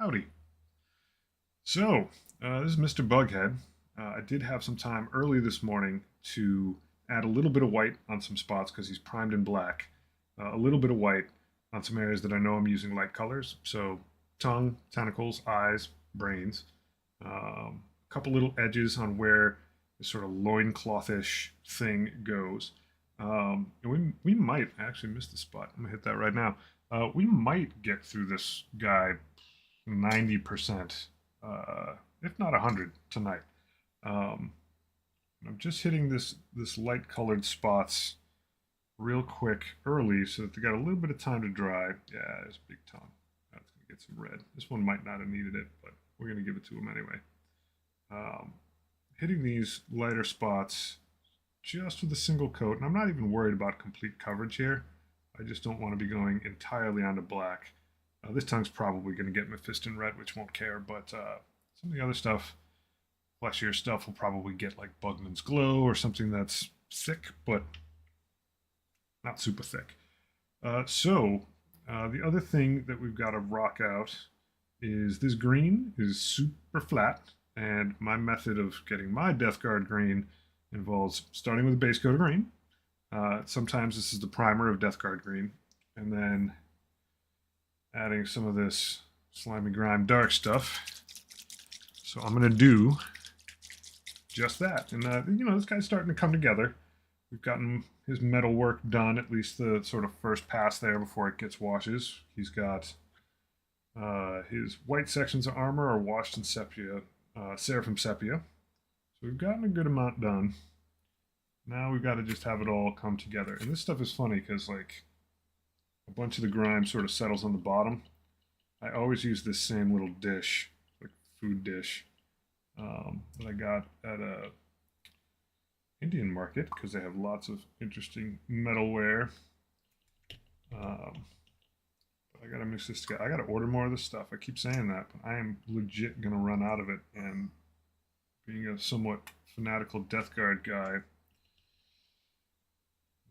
Howdy. So, this is Mr. Bughead. I did have some time early this morning to add a little bit of white on some spots because he's primed in black. A little bit of white on some areas that I know I'm using light colors. So, tongue, tentacles, eyes, brains. A couple little edges on where this sort of loinclothish thing goes. And we might actually miss the spot. I'm going to hit that right now. We might get through this guy 90%, if not 100 tonight. Um, I'm just hitting this light colored spots real quick early so that they got a little bit of time to dry. Yeah, there's a big tongue. That's going to get some red. This one might not have needed it, but we're going to give it to him anyway. Um, Hitting these lighter spots just with a single coat, and I'm not even worried about complete coverage here. I just don't want to be going entirely onto black. This tongue's probably going to get Mephiston red, which won't care, but some of the other stuff, fleshier stuff, will probably get like Bugman's Glow or something that's thick, but not super thick. The other thing that we've got to rock out is this green is super flat, and my method of getting my Death Guard green involves starting with a base coat of green. Sometimes this is the primer of Death Guard green, and then adding some of this slimy grime dark stuff. So I'm going to do just that. And, this guy's starting to come together. We've gotten his metal work done, at least the sort of first pass there before it gets washes. He's got his white sections of armor are washed in sepia, seraphim sepia. So we've gotten a good amount done. Now we've got to just have it all come together. And this stuff is funny because, like, a bunch of the grime sort of settles on the bottom. I always use this same little dish, like food dish, that I got at a Indian market because they have lots of interesting metalware. But I gotta mix this together. I gotta order more of this stuff. I keep saying that, but I am legit gonna run out of it. And being a somewhat fanatical Death Guard guy,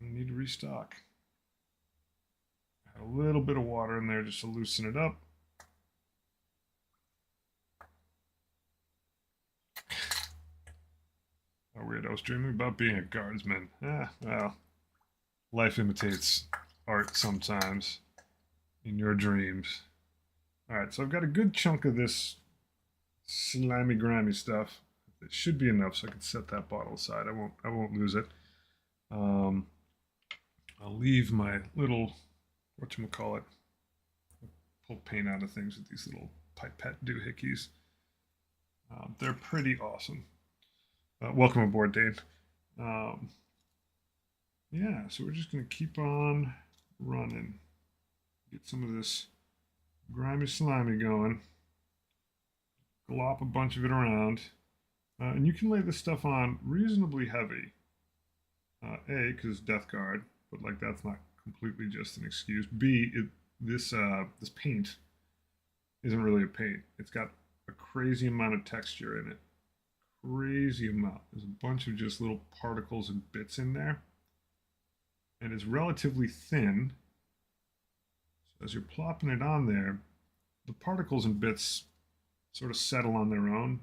I need to restock. Add a little bit of water in there just to loosen it up. Oh, weird. I was dreaming about being a guardsman. Well, life imitates art sometimes in your dreams. Alright, so I've got a good chunk of this slimy, grimy stuff. It should be enough so I can set that bottle aside. I won't lose it. I'll leave my little, whatchamacallit, pull paint out of things with these little pipette doohickeys. They're pretty awesome. Welcome aboard, Dave. Yeah, so we're just going to keep on running. Get some of this grimy slimy going. Glop a bunch of it around. And you can lay this stuff on reasonably heavy. A, because Death Guard, but like that's not completely just an excuse. B, this paint isn't really a paint. It's got a crazy amount of texture in it. Crazy amount. There's a bunch of just little particles and bits in there. And it's relatively thin. So as you're plopping it on there, the particles and bits sort of settle on their own.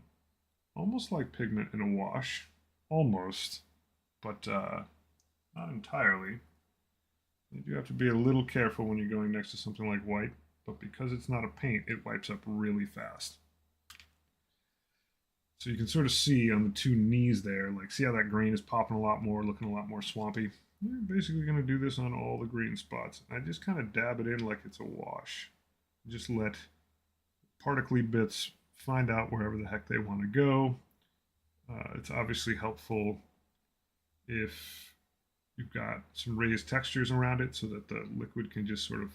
Almost like pigment in a wash. Almost. But not entirely. You do have to be a little careful when you're going next to something like white. But because it's not a paint, it wipes up really fast. So you can sort of see on the two knees there, like see how that green is popping a lot more, looking a lot more swampy. We're basically going to do this on all the green spots. I just kind of dab it in like it's a wash. Just let particly bits find out wherever the heck they want to go. It's obviously helpful if you've got some raised textures around it so that the liquid can just sort of,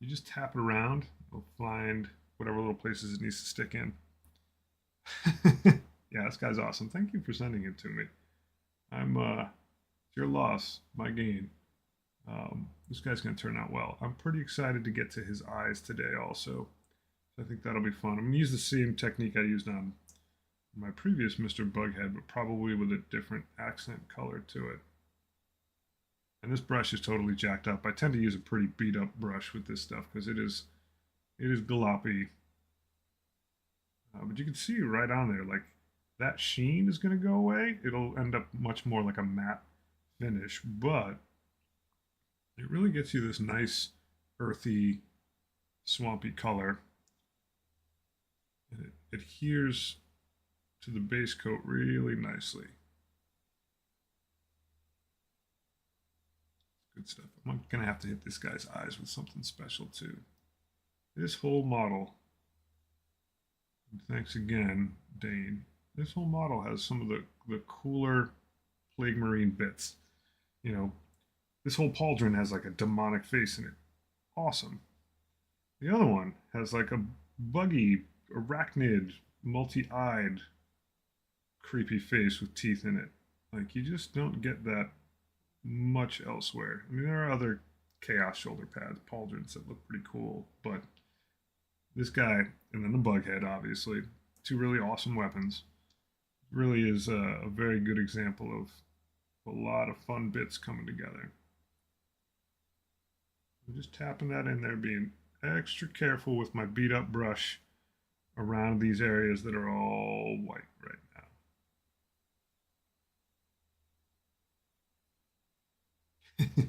you just tap it around, it'll find whatever little places it needs to stick in. Yeah, this guy's awesome. Thank you for sending it to me. It's your loss, my gain. This guy's going to turn out well. I'm pretty excited to get to his eyes today also. So I think that'll be fun. I'm going to use the same technique I used on my previous Mr. Bughead, but probably with a different accent color to it. And this brush is totally jacked up. I tend to use a pretty beat up brush with this stuff because it is gloppy But you can see right on there, like that sheen is going to go away. It'll end up much more like a matte finish, but it really gets you this nice earthy, swampy color. And it adheres to the base coat really nicely. Good stuff. I'm going to have to hit this guy's eyes with something special too. This whole model, thanks again, Dane. This whole model has some of the cooler Plague Marine bits. You know, this whole pauldron has like a demonic face in it. Awesome. The other one has like a buggy, arachnid, multi-eyed, creepy face with teeth in it. Like you just don't get that much elsewhere. I mean, there are other chaos shoulder pads, pauldrons that look pretty cool, but this guy and then the Bughead, obviously, two really awesome weapons. Really is a very good example of a lot of fun bits coming together. I'm just tapping that in there, being extra careful with my beat up brush around these areas that are all white right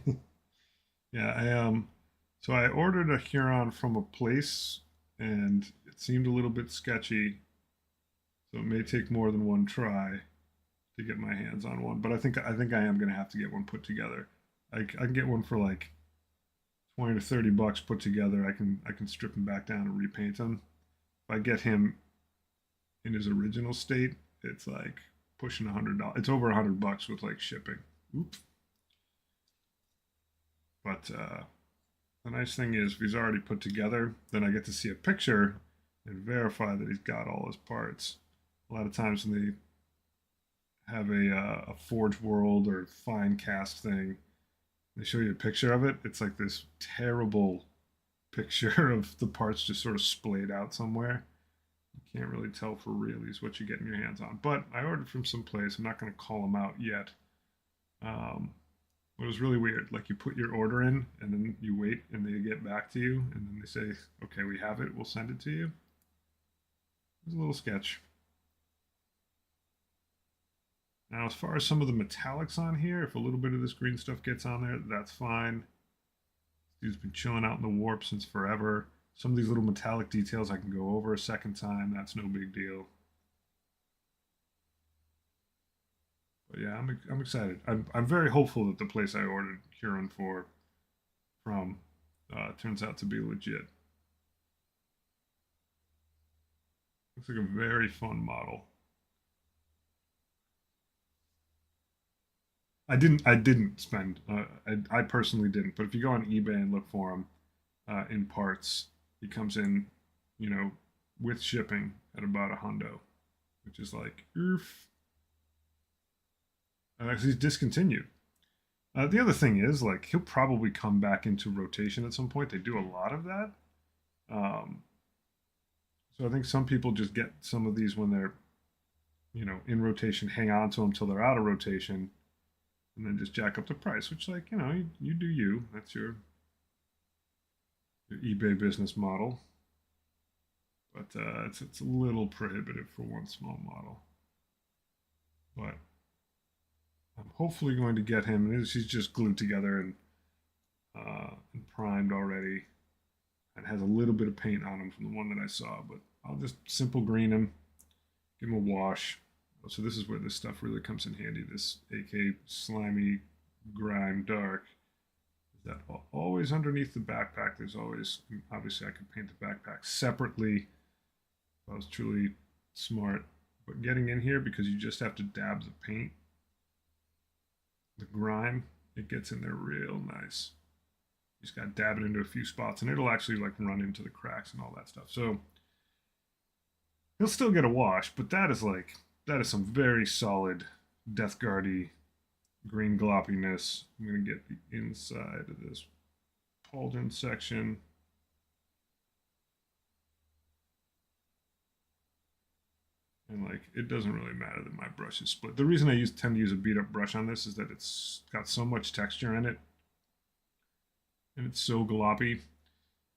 now. Yeah, so I ordered a Huron from a place and it seemed a little bit sketchy, so it may take more than one try to get my hands on one. But I think I am gonna have to get one put together. I can get one for like 20 to 30 bucks put together. I can strip him back down and repaint him. If I get him in his original state, it's like pushing $100. It's over $100 with like shipping. Oops. But the nice thing is, if he's already put together, then I get to see a picture and verify that he's got all his parts. A lot of times when they have a Forge World or fine cast thing, they show you a picture of it. It's like this terrible picture of the parts just sort of splayed out somewhere. You can't really tell for realies what you're getting your hands on. But I ordered from some place. I'm not going to call them out yet. It was really weird. Like you put your order in and then you wait and they get back to you and then they say, okay, we have it. We'll send it to you. It was a little sketch. Now, as far as some of the metallics on here, if a little bit of this green stuff gets on there, that's fine. He's been chilling out in the warp since forever. Some of these little metallic details I can go over a second time. That's no big deal. But yeah, I'm excited. I'm very hopeful that the place I ordered Huron from turns out to be legit. Looks like a very fun model. I didn't spend. I personally didn't. But if you go on eBay and look for him in parts, he comes in, you know, with shipping at about $100, which is like, oof. He's discontinued. The other thing is, like, he'll probably come back into rotation at some point. They do a lot of that. Um, so I think some people just get some of these when they're, you know, in rotation, hang on to them till they're out of rotation, and then just jack up the price. Which, like, you know, you do you. That's your eBay business model. But it's a little prohibitive for one small model. But I'm hopefully going to get him. He's just glued together and primed already, and has a little bit of paint on him from the one that I saw. But I'll just simple green him, give him a wash. So this is where this stuff really comes in handy. This AK slimy grime dark. That always underneath the backpack. There's always, obviously I could paint the backpack separately if I was truly smart. But getting in here, because you just have to dab the paint, the grime, it gets in there real nice. You just got to dab it into a few spots and it'll actually like run into the cracks and all that stuff. So he'll still get a wash, but that is some very solid Death Guardy green gloppiness. I'm going to get the inside of this pauldron section. And like, it doesn't really matter that my brush is split. The reason I tend to use a beat up brush on this is that it's got so much texture in it and it's so gloppy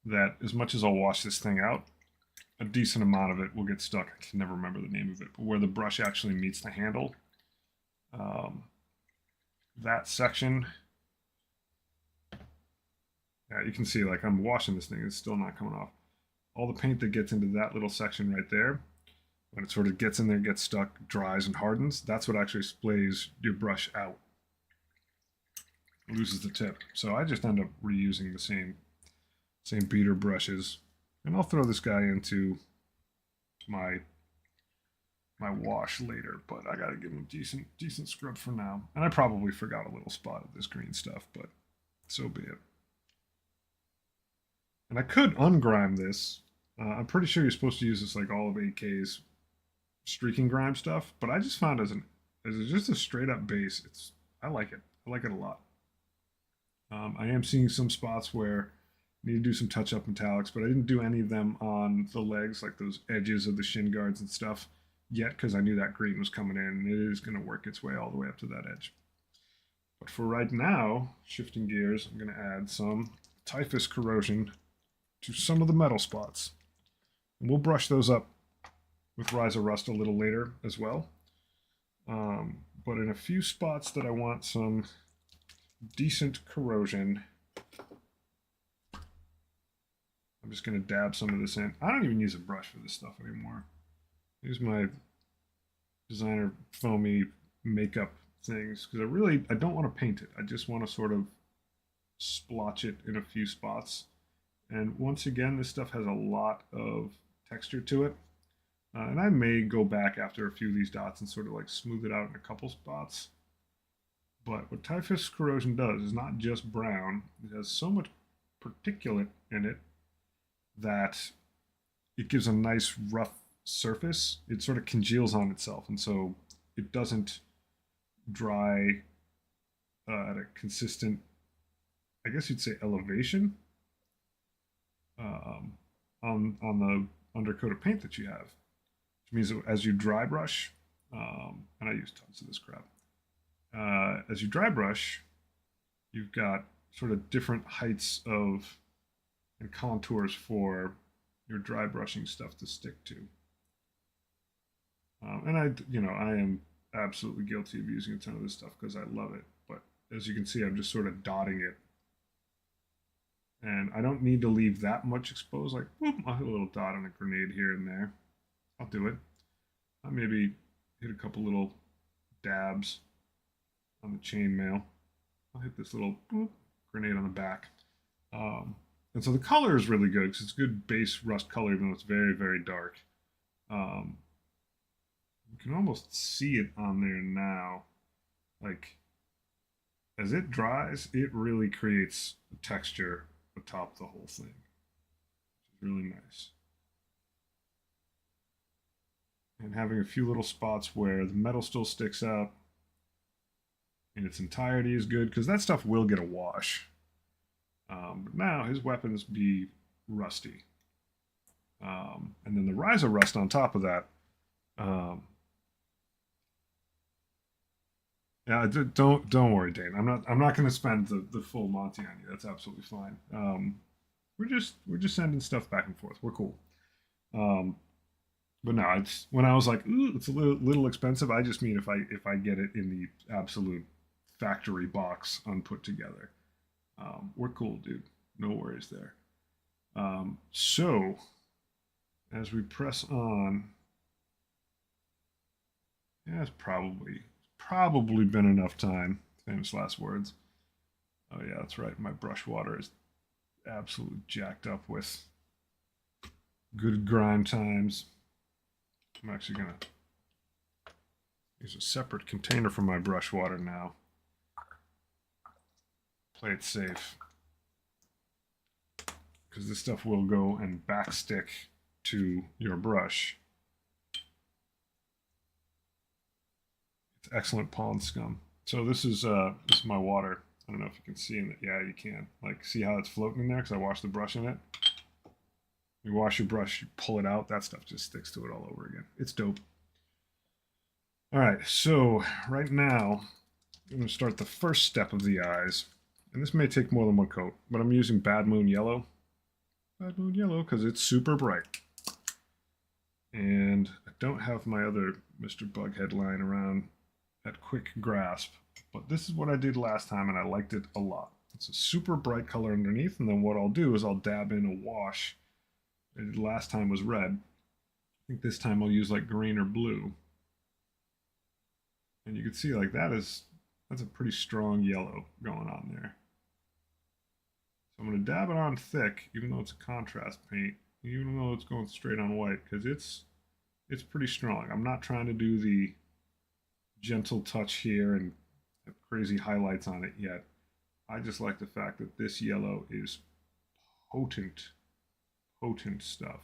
that as much as I'll wash this thing out, a decent amount of it will get stuck. I can never remember the name of it, but where the brush actually meets the handle, that section, yeah, you can see like I'm washing this thing, it's still not coming off. All the paint that gets into that little section right there, when it sort of gets in there, gets stuck, dries and hardens, that's what actually splays your brush out. It loses the tip. So I just end up reusing the same beater brushes. And I'll throw this guy into my wash later, but I gotta give him a decent scrub for now. And I probably forgot a little spot of this green stuff, but so be it. And I could ungrime this. I'm pretty sure you're supposed to use this like all of 8K's streaking grime stuff, but I just found as just a straight up base, I like it. I like it a lot. I am seeing some spots where I need to do some touch up metallics, but I didn't do any of them on the legs, like those edges of the shin guards and stuff yet, because I knew that green was coming in and it is going to work its way all the way up to that edge. But for right now, shifting gears, I'm going to add some typhus corrosion to some of the metal spots. And we'll brush those up with Rise of Rust a little later as well. But in a few spots that I want some decent corrosion, I'm just going to dab some of this in. I don't even use a brush for this stuff anymore. I use my designer foamy makeup things because I don't want to paint it. I just want to sort of splotch it in a few spots. And once again, this stuff has a lot of texture to it. And I may go back after a few of these dots and sort of like smooth it out in a couple spots. But what typhus corrosion does is not just brown. It has so much particulate in it that it gives a nice rough surface. It sort of congeals on itself, and so it doesn't dry at a consistent, I guess you'd say, elevation on the undercoat of paint that you have. Which means that as you dry brush, and I use tons of this crap, as you dry brush, you've got sort of different heights of and contours for your dry brushing stuff to stick to. And I am absolutely guilty of using a ton of this stuff because I love it. But as you can see, I'm just sort of dotting it. And I don't need to leave that much exposed. Like, whoop, I'll hit a little dot on a grenade here and there. I'll do it. I'll maybe hit a couple little dabs on the chainmail. I'll hit this little boop, grenade on the back. And so the color is really good because it's good base rust color, even though it's very, very dark. You can almost see it on there now. Like, as it dries, it really creates a texture atop the whole thing, which is really nice. And having a few little spots where the metal still sticks out in its entirety is good because that stuff will get a wash. But now his weapons be rusty. And then the Rise of Rust on top of that. Yeah, don't worry, Dane. I'm not going to spend the full Monty on you. That's absolutely fine. We're just sending stuff back and forth. We're cool. But no, it's when I was like, ooh, it's a little expensive. I just mean if I get it in the absolute factory box unput together. We're cool, dude. No worries there. So, as we press on, yeah, it's probably been enough time. Famous last words. Oh yeah, that's right. My brush water is absolutely jacked up with good grime times. I'm actually gonna use a separate container for my brush water now. Play it safe. Because this stuff will go and backstick to your brush. It's excellent pond scum. So this is my water. I don't know if you can see in it. Yeah, you can. Like, see how it's floating in there? Because I washed the brush in it. You wash your brush, you pull it out, that stuff just sticks to it all over again. It's dope. All right, so right now, I'm going to start the first step of the eyes. And this may take more than one coat, but I'm using Bad Moon Yellow. Bad Moon Yellow, because it's super bright. And I don't have my other Mr. Bughead line around at quick grasp, but this is what I did last time and I liked it a lot. It's a super bright color underneath, and then what I'll do is I'll dab in a wash. Last time was red. I think this time I'll use like green or blue. And you can see like that's a pretty strong yellow going on there. So I'm going to dab it on thick, even though it's a contrast paint, even though it's going straight on white, because it's pretty strong. I'm not trying to do the gentle touch here and have crazy highlights on it yet. I just like the fact that this yellow is potent, potent stuff.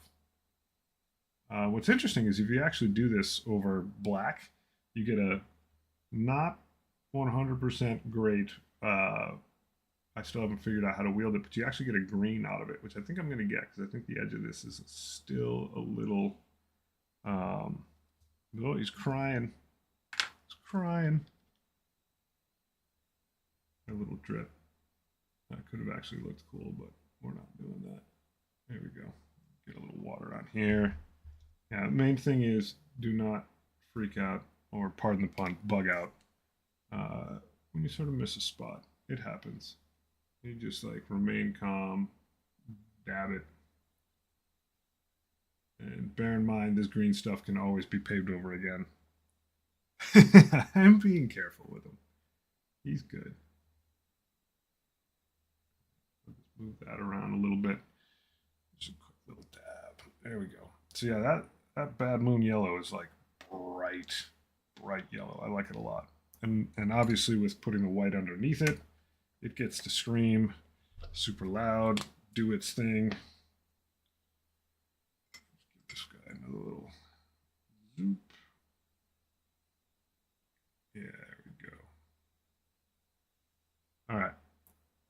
What's interesting is if you actually do this over black, you get a not 100% great. I still haven't figured out how to wield it, but you actually get a green out of it, which I think I'm going to get because I think the edge of this is still a little. Oh, he's crying. He's crying. A little drip. That could have actually looked cool, but we're not doing that. There we go. Get a little water on here. Yeah, the main thing is do not freak out, or pardon the pun, bug out when you sort of miss a spot. It happens. You just like remain calm, dab it, and bear in mind this green stuff can always be paved over again. I'm being careful with him. He's good. Let's move that around a little bit. Just a quick little dab. There we go. So yeah, that Bad Moon yellow is like bright, bright yellow. I like it a lot. And obviously with putting the white underneath it, it gets to scream super loud, do its thing. Give this guy another little zoop. Yeah, there we go. All right.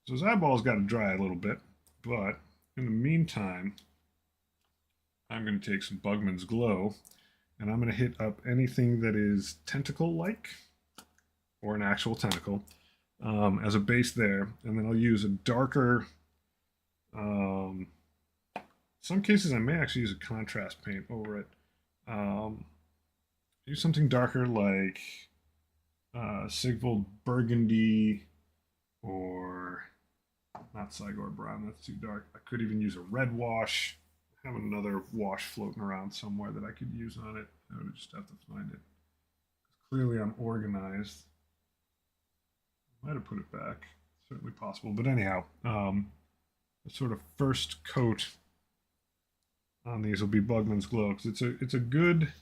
So his eyeball's got to dry a little bit, but in the meantime, I'm going to take some Bugman's Glow, and I'm going to hit up anything that is tentacle-like, or an actual tentacle, as a base there, and then I'll use a darker. Some cases I may actually use a contrast paint over it. Use something darker like Sigvold Burgundy, or not Sigor Brown. That's too dark. I could even use a red wash. I have another wash floating around somewhere that I could use on it. I would just have to find it. Clearly, I'm organized. Might have put it back. Certainly possible. But anyhow, the sort of first coat on these will be Bugman's Glow because it's a good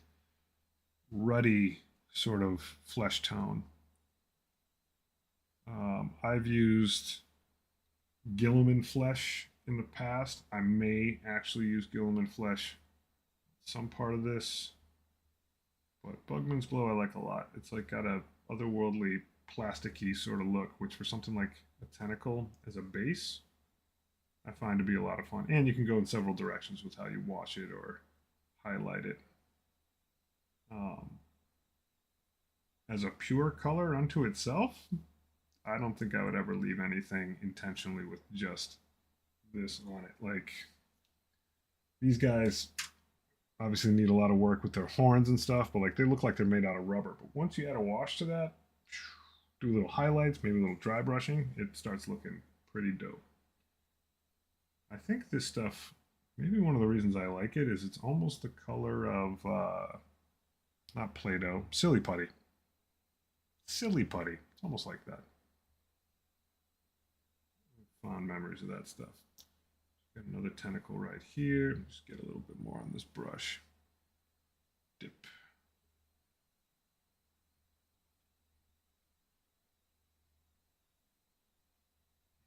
ruddy sort of flesh tone. I've used Gilliman Flesh in the past. I may actually use Gilliman Flesh some part of this, but Bugman's Glow I like a lot. It's like got a otherworldly plasticky sort of look, which for something like a tentacle as a base, I find to be a lot of fun. And you can go in several directions with how you wash it or highlight it. As a pure color unto itself, I don't think I would ever leave anything intentionally with just this on it. Like, these guys obviously need a lot of work with their horns and stuff, but like they look like they're made out of rubber. But once you add a wash to that, do little highlights, maybe a little dry brushing, it starts looking pretty dope. I think this stuff, maybe one of the reasons I like it is it's almost the color of, not Play-Doh, Silly Putty. Silly Putty. It's almost like that. Fond memories of that stuff. Got another tentacle right here. Just get a little bit more on this brush. Dip.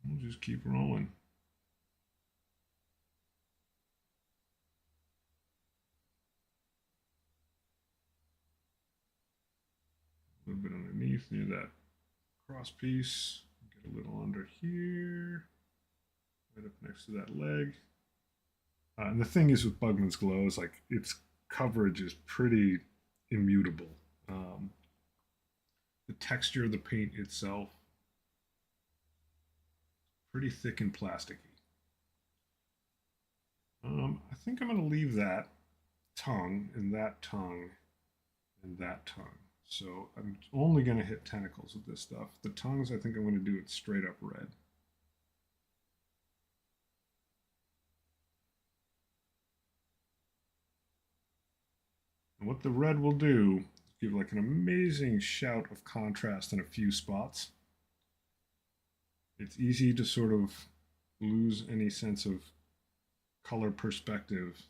We'll just keep rolling. A little bit underneath near that cross piece. Get a little under here. Right up next to that leg. And the thing is with Bugman's Glow is like its coverage is pretty immutable. The texture of the paint itself, pretty thick and plasticky. I think I'm going to leave that tongue and that tongue and that tongue. So I'm only going to hit tentacles with this stuff. The tongues, I think I'm going to do it straight up red. And what the red will do is give like an amazing shout of contrast in a few spots. It's easy to sort of lose any sense of color perspective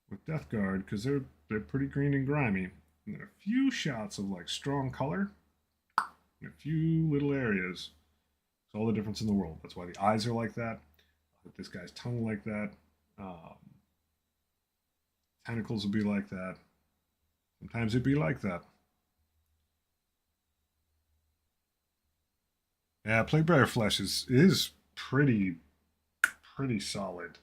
with Death Guard because they're pretty green and grimy. And then a few shots of like strong color in a few little areas. It's all the difference in the world. That's why the eyes are like that. This guy's tongue like that. Tentacles will be like that. Sometimes it'd be like that. Yeah, Plague Bearer Flesh is pretty solid.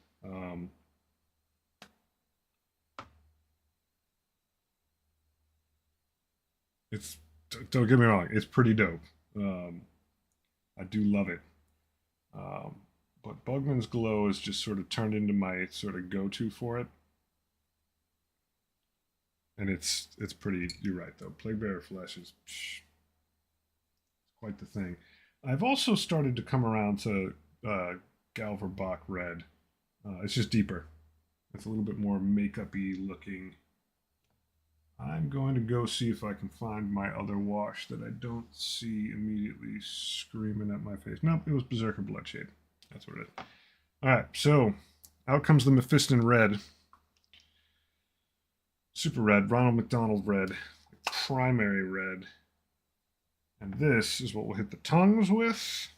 It's don't get me wrong, it's pretty dope. I do love it. Um, but Bugman's Glow is just sort of turned into my sort of go-to for it. And it's pretty. You're right though. Plague Bearer Flesh is quite the thing. I've also started to come around to Galverbach Red. It's just deeper. It's a little bit more makeup-y looking. I'm going to go see if I can find my other wash that I don't see immediately screaming at my face. Nope, it was Berserker Bloodshade. That's what it is. All right, so out comes the Mephiston Red. Super Red, Ronald McDonald Red, Primary Red. And this is what we'll hit the tongues with.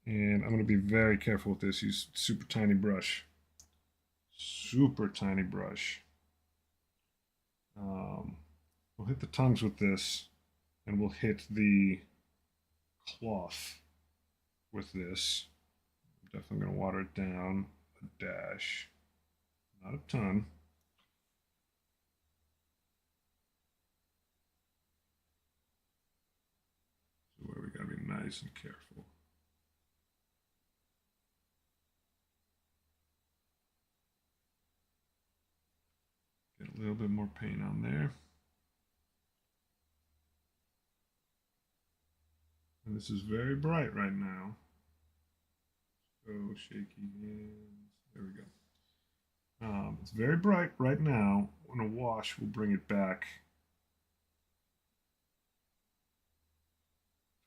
And I'm going to be very careful with this. Use super tiny brush. Super tiny brush. We'll hit the tongues with this, and we'll hit the cloth with this. I'm definitely going to water it down a dash, not a ton. So where we got to be nice and careful. Get a little bit more paint on there. And this is very bright right now. So shaky hands. There we go. It's very bright right now. When a wash will bring it back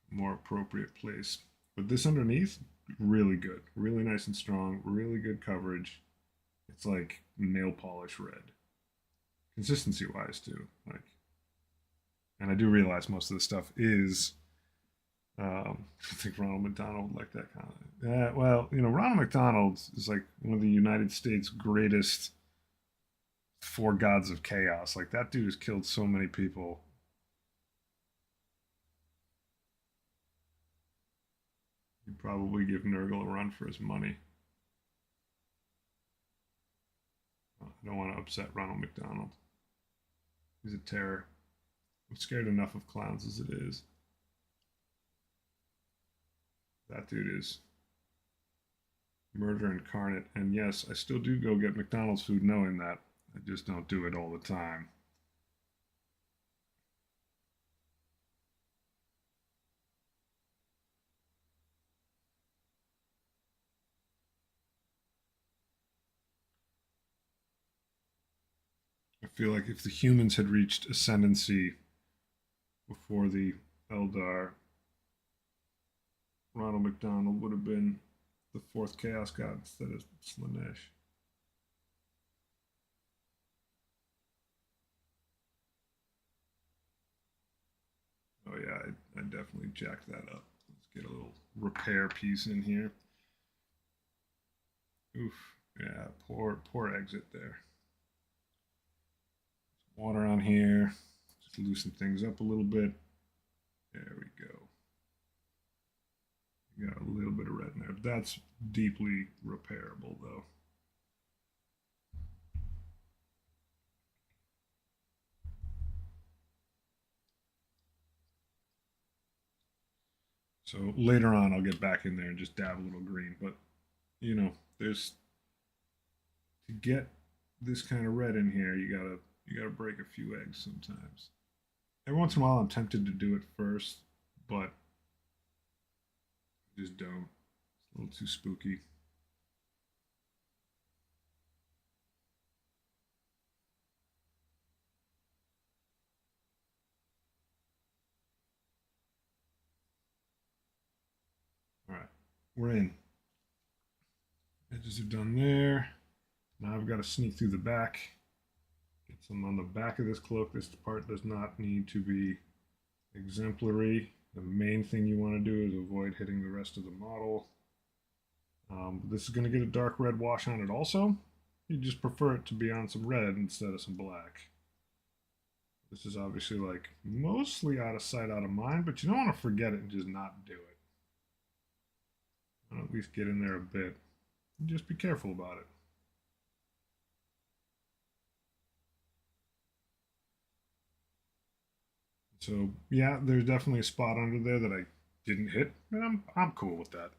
to a more appropriate place. But this underneath, really good. Really nice and strong. Really good coverage. It's like nail polish red. Consistency wise too. Like, and I do realize most of the stuff is I think Ronald McDonald like that kind of. Yeah, well, Ronald McDonald is like one of the United States greatest four gods of chaos. Like that dude has killed so many people. You'd probably give Nurgle a run for his money. I don't want to upset Ronald McDonald. He's a terror. I'm scared enough of clowns as it is. That dude is murder incarnate. And yes, I still do go get McDonald's food knowing that. I just don't do it all the time. I feel like if the humans had reached ascendancy before the Eldar, Ronald McDonald would have been the fourth Chaos God instead of Slaanesh. Oh yeah, I definitely jacked that up. Let's get a little repair piece in here. Oof, yeah, poor exit there. Water on here, just loosen things up a little bit. There we go. You got a little bit of red in there. That's deeply repairable though. So later on, I'll get back in there and just dab a little green. But, there's to get this kind of red in here, you gotta break a few eggs sometimes. Every once in a while, I'm tempted to do it first, but I just don't. It's a little too spooky. All right, we're in. Edges are done there. Now I've got to sneak through the back. Get some on the back of this cloak. This part does not need to be exemplary. The main thing you want to do is avoid hitting the rest of the model. This is going to get a dark red wash on it also. You just prefer it to be on some red instead of some black. This is obviously like mostly out of sight, out of mind, but you don't want to forget it and just not do it. I'll at least get in there a bit. Just be careful about it. So yeah, there's definitely a spot under there that I didn't hit, and I'm cool with that.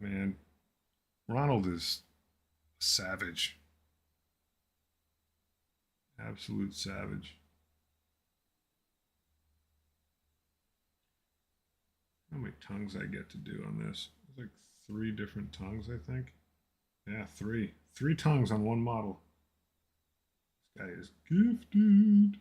Man, Ronald is a savage, absolute savage. How many tongues I get to do on this? There's like 3 different tongues, I think. Yeah, three tongues on one model. This guy is gifted.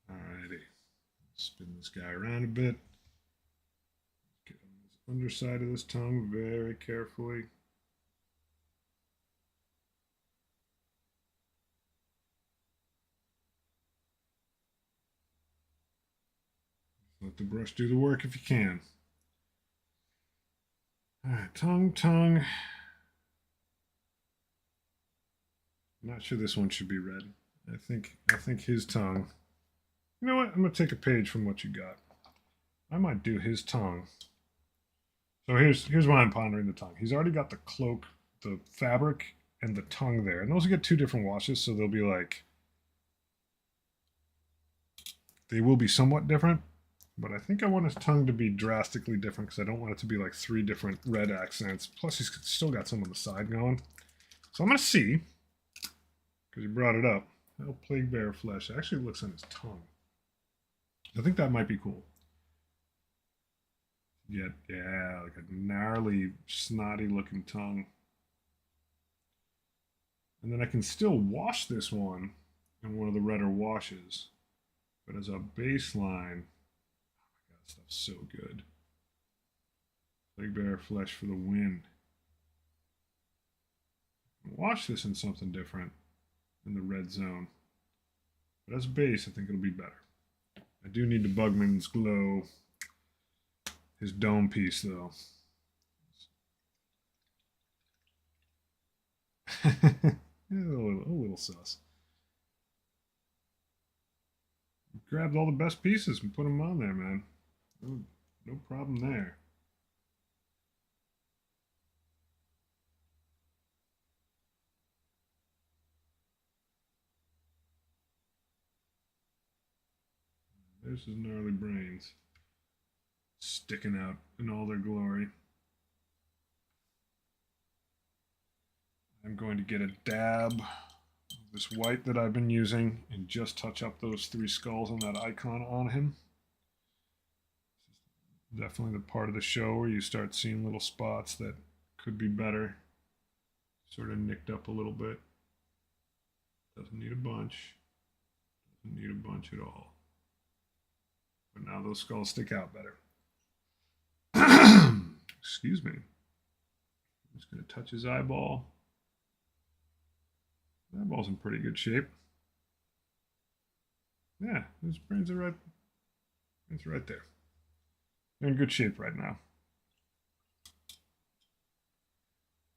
Alrighty. Spin this guy around a bit. Get on this underside of this tongue very carefully. Let the brush do the work if you can. All right, tongue. I'm not sure this one should be red. I think his tongue. You know what? I'm gonna take a page from what you got. I might do his tongue. So here's why I'm pondering the tongue. He's already got the cloak, the fabric, and the tongue there, and those will get 2 different washes, so they'll be like they will be somewhat different. But I think I want his tongue to be drastically different because I don't want it to be like 3 different red accents. Plus, he's still got some on the side going. So I'm gonna see because you brought it up. How plague bear flesh actually looks on his tongue. I think that might be cool. Yeah, like a gnarly, snotty looking tongue. And then I can still wash this one in one of the redder washes. But as a baseline, oh my god, stuff's so good. Plague bear flesh for the win. Wash this in something different in the red zone. But as a base, I think it'll be better. I do need the Bugman's glow. His dome piece, though. a little sus. Grabbed all the best pieces and put them on there, man. No problem there. There's his gnarly brains sticking out in all their glory. I'm going to get a dab of this white that I've been using and just touch up those 3 skulls and that icon on him. This is definitely the part of the show where you start seeing little spots that could be better. Sort of nicked up a little bit. Doesn't need a bunch. Doesn't need a bunch at all. But now those skulls stick out better. Excuse me. I'm just going to touch his eyeball. The eyeball's in pretty good shape. Yeah, his brains are right. It's right there. They're in good shape right now.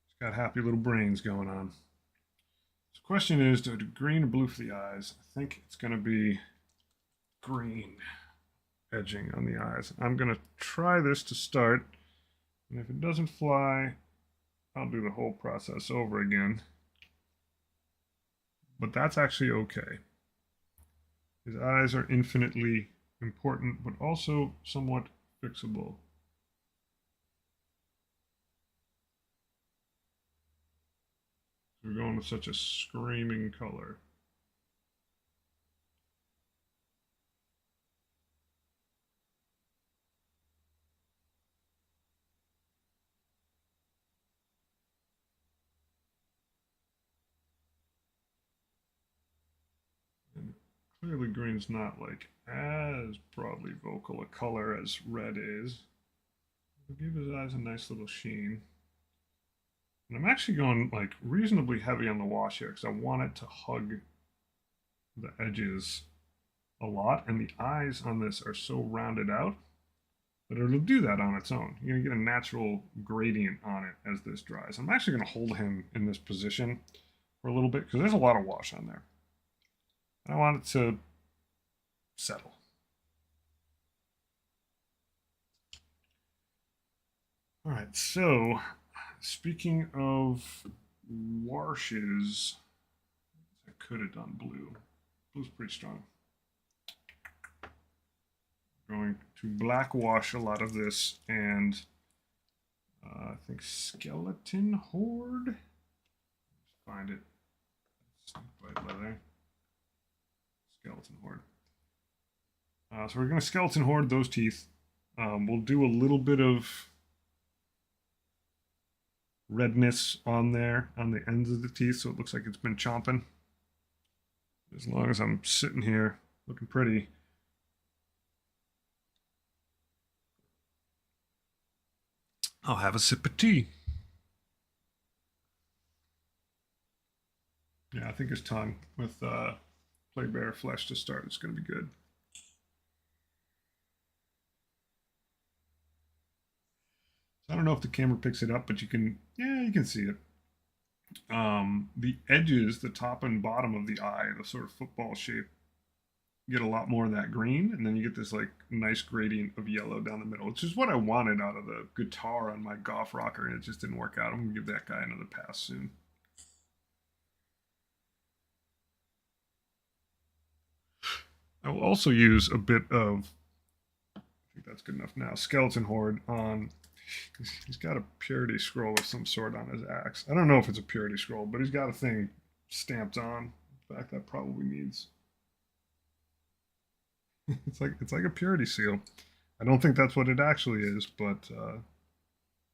It's got happy little brains going on. So the question is, do I do green or blue for the eyes? I think it's going to be green edging on the eyes. I'm going to try this to start And if it doesn't fly, I'll do the whole process over again. But that's actually okay. His eyes are infinitely important, but also somewhat fixable. We're going with such a screaming color. And clearly green's not like as broadly vocal a color as red is. We'll give his eyes a nice little sheen. And I'm actually going like reasonably heavy on the wash here because I want it to hug the edges a lot, and the eyes on this are so rounded out that it'll do that on its own. You're gonna get a natural gradient on it as this dries. I'm actually gonna hold him in this position for a little bit because there's a lot of wash on there. I want it to settle. All right, so speaking of washes, I could have done blue. Blue's pretty strong. Going to black wash a lot of this, and I think skeleton horde. Let's find it. Snakebite leather. Skeleton horde. So we're going to skeleton horde those teeth. We'll do a little bit of redness on there on the ends of the teeth, so it looks like it's been chomping. As long as I'm sitting here looking pretty. I'll have a sip of tea. Yeah, I think his tongue with Plague Bear flesh to start is going to be good. I don't know if the camera picks it up, but you can see it. The edges, the top and bottom of the eye, the sort of football shape, get a lot more of that green, and then you get this like nice gradient of yellow down the middle, which is what I wanted out of the guitar on my golf rocker, and it just didn't work out. I'm gonna give that guy another pass soon. I will also use a bit of, I think that's good enough now, Skeleton Horde on, he's got a purity scroll of some sort on his axe. I don't know if it's a purity scroll, but he's got a thing stamped on. In fact, that probably needs, it's like a purity seal. I don't think that's what it actually is, but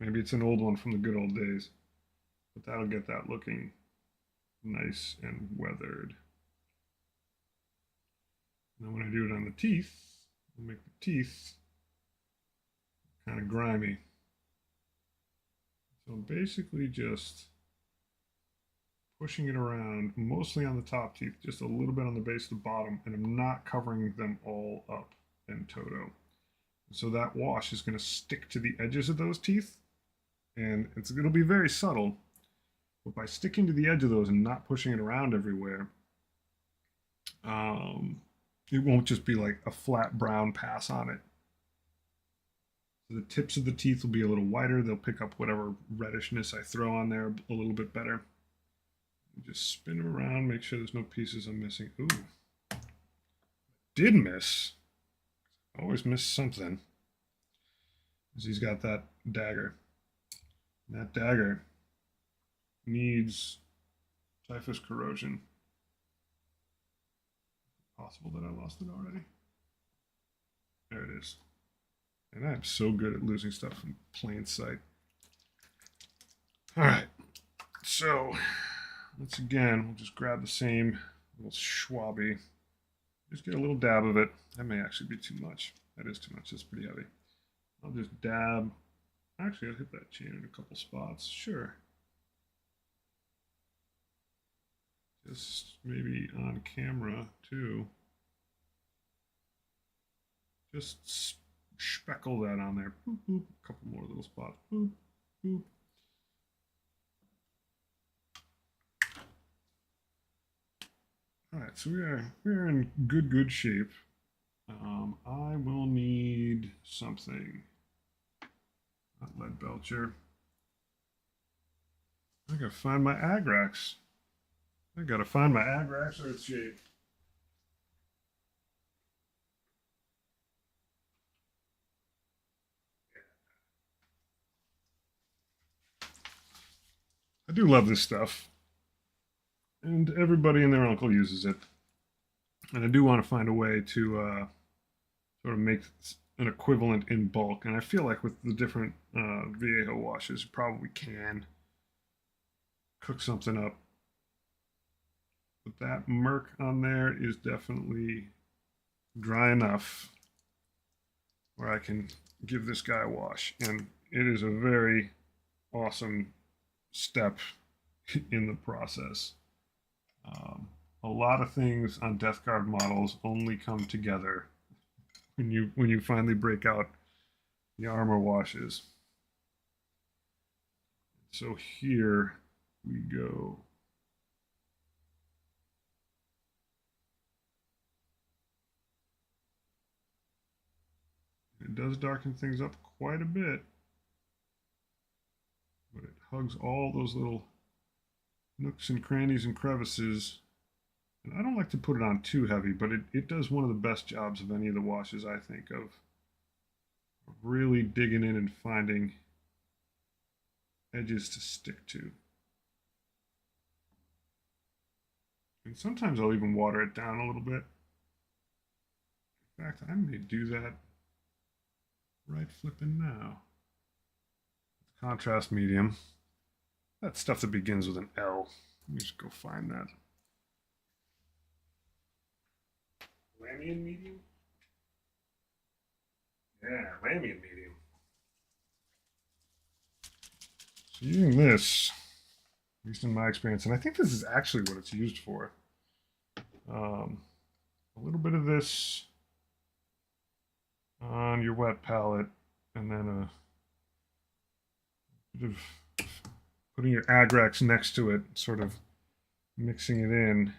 maybe it's an old one from the good old days. But that'll get that looking nice and weathered. Now when I do it on the teeth, I'll make the teeth kind of grimy. So I'm basically just pushing it around, mostly on the top teeth, just a little bit on the base of the bottom, and I'm not covering them all up in toto. So that wash is going to stick to the edges of those teeth, and it'll be very subtle, but by sticking to the edge of those and not pushing it around everywhere, it won't just be like a flat brown pass on it. So the tips of the teeth will be a little whiter. They'll pick up whatever reddishness I throw on there a little bit better. Just spin them around, make sure there's no pieces I'm missing. Ooh, did miss. Always miss something. Because he's got that dagger. And that dagger needs typhus corrosion. Possible that I lost it already. There it is. And I'm so good at losing stuff in plain sight. All right. So once again, we'll just grab the same little schwabby. Just get a little dab of it. That may actually be too much. That is too much. That's pretty heavy. I'll just dab. Actually, I'll hit that chain in a couple spots. Sure. Just maybe on camera too. Just speckle that on there. Boop, boop. A couple more little spots. Boop, boop. All right, so we are in good shape. I will need something. Not lead belcher. I gotta find my Agrax. I gotta find my Agrax Earthshade. I do love this stuff, and everybody and their uncle uses it. And I do want to find a way to sort of make an equivalent in bulk. And I feel like with the different Viejo washes, you probably can cook something up. But that murk on there is definitely dry enough where I can give this guy a wash. And it is a very awesome step in the process. A lot of things on Death Guard models only come together when you finally break out the armor washes. So here we go. It does darken things up quite a bit, but it hugs all those little nooks and crannies and crevices. And I don't like to put it on too heavy, but it does one of the best jobs of any of the washes, I think, of really digging in and finding edges to stick to. And sometimes I'll even water it down a little bit. In fact, I may do that right flipping now. Contrast medium. That stuff that begins with an L. Let me just go find that. Lamian medium? Yeah, Lamian medium. So using this, at least in my experience, and I think this is actually what it's used for. A little bit of this on your wet palette, and then a bit of putting your Agrax next to it, sort of mixing it in,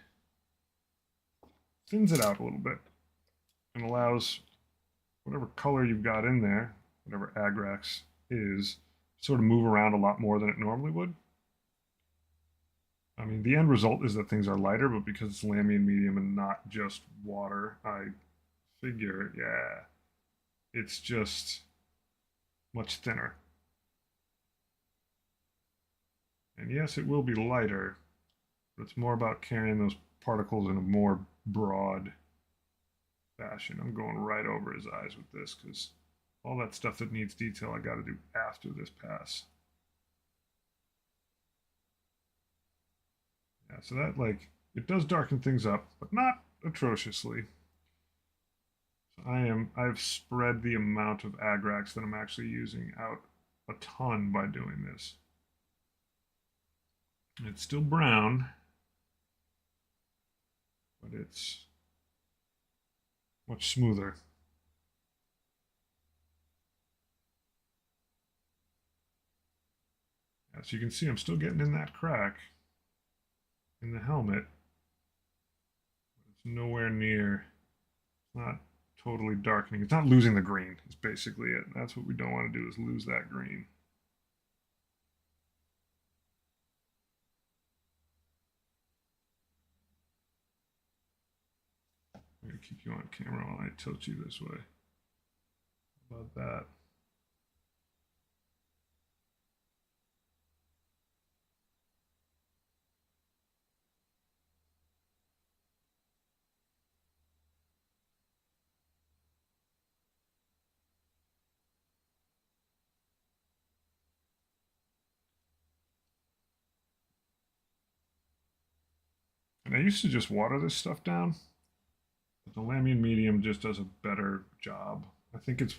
thins it out a little bit, and allows whatever color you've got in there, whatever Agrax is, sort of move around a lot more than it normally would. I mean, the end result is that things are lighter, but because it's Lamian medium and not just water, I figure, yeah, it's just much thinner. And yes, it will be lighter, but it's more about carrying those particles in a more broad fashion. I'm going right over his eyes with this because all that stuff that needs detail I got to do after this pass. Yeah, so that, like, it does darken things up, but not atrociously. So I've spread the amount of Agrax that I'm actually using out a ton by doing this. It's still brown, but it's much smoother. As you can see, I'm still getting in that crack in the helmet. It's nowhere near, it's not totally darkening. It's not losing the green, is basically it. That's what we don't want to do, is lose that green. I'm going to keep you on camera while I tilt you this way. How about that? And I used to just water this stuff down, but the Lamian medium just does a better job. I think it's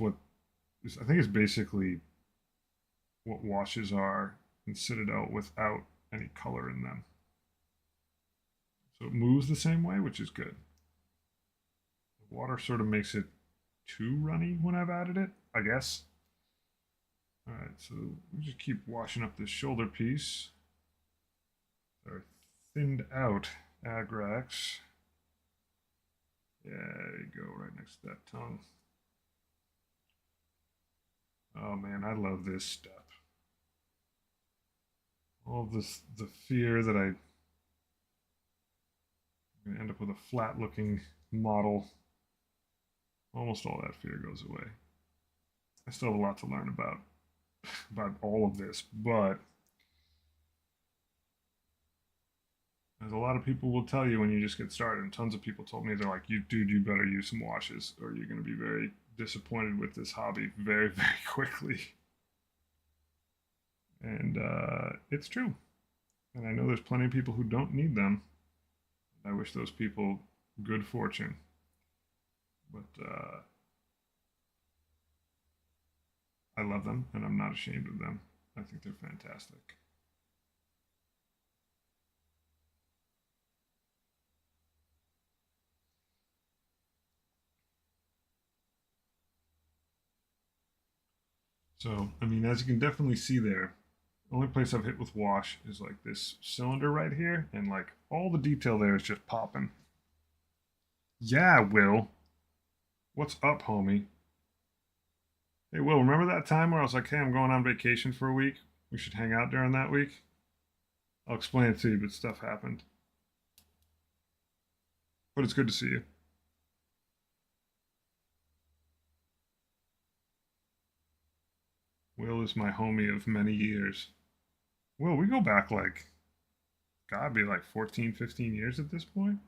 basically what washes are in Citadel without any color in them. So it moves the same way, which is good. The water sort of makes it too runny when I've added it, I guess. All right, so we just keep washing up this shoulder piece. Our thinned out Agrax. Yeah, there you go, right next to that tongue. Oh man, I love this stuff. All of this, the fear that I'm going to end up with a flat looking model. Almost all that fear goes away. I still have a lot to learn about all of this, but as a lot of people will tell you when you just get started, and tons of people told me, they're like, "You dude, you better use some washes, or you're going to be very disappointed with this hobby very, very quickly." And it's true. And I know there's plenty of people who don't need them. I wish those people good fortune. But I love them, and I'm not ashamed of them. I think they're fantastic. So, I mean, as you can definitely see there, the only place I've hit with wash is like this cylinder right here, and like all the detail there is just popping. Yeah, Will. What's up, homie? Hey, Will, remember that time where I was like, hey, I'm going on vacation for a week? We should hang out during that week? I'll explain it to you, but stuff happened. But it's good to see you. Will is my homie of many years. Will, we go back like, gotta be like 14, 15 years at this point.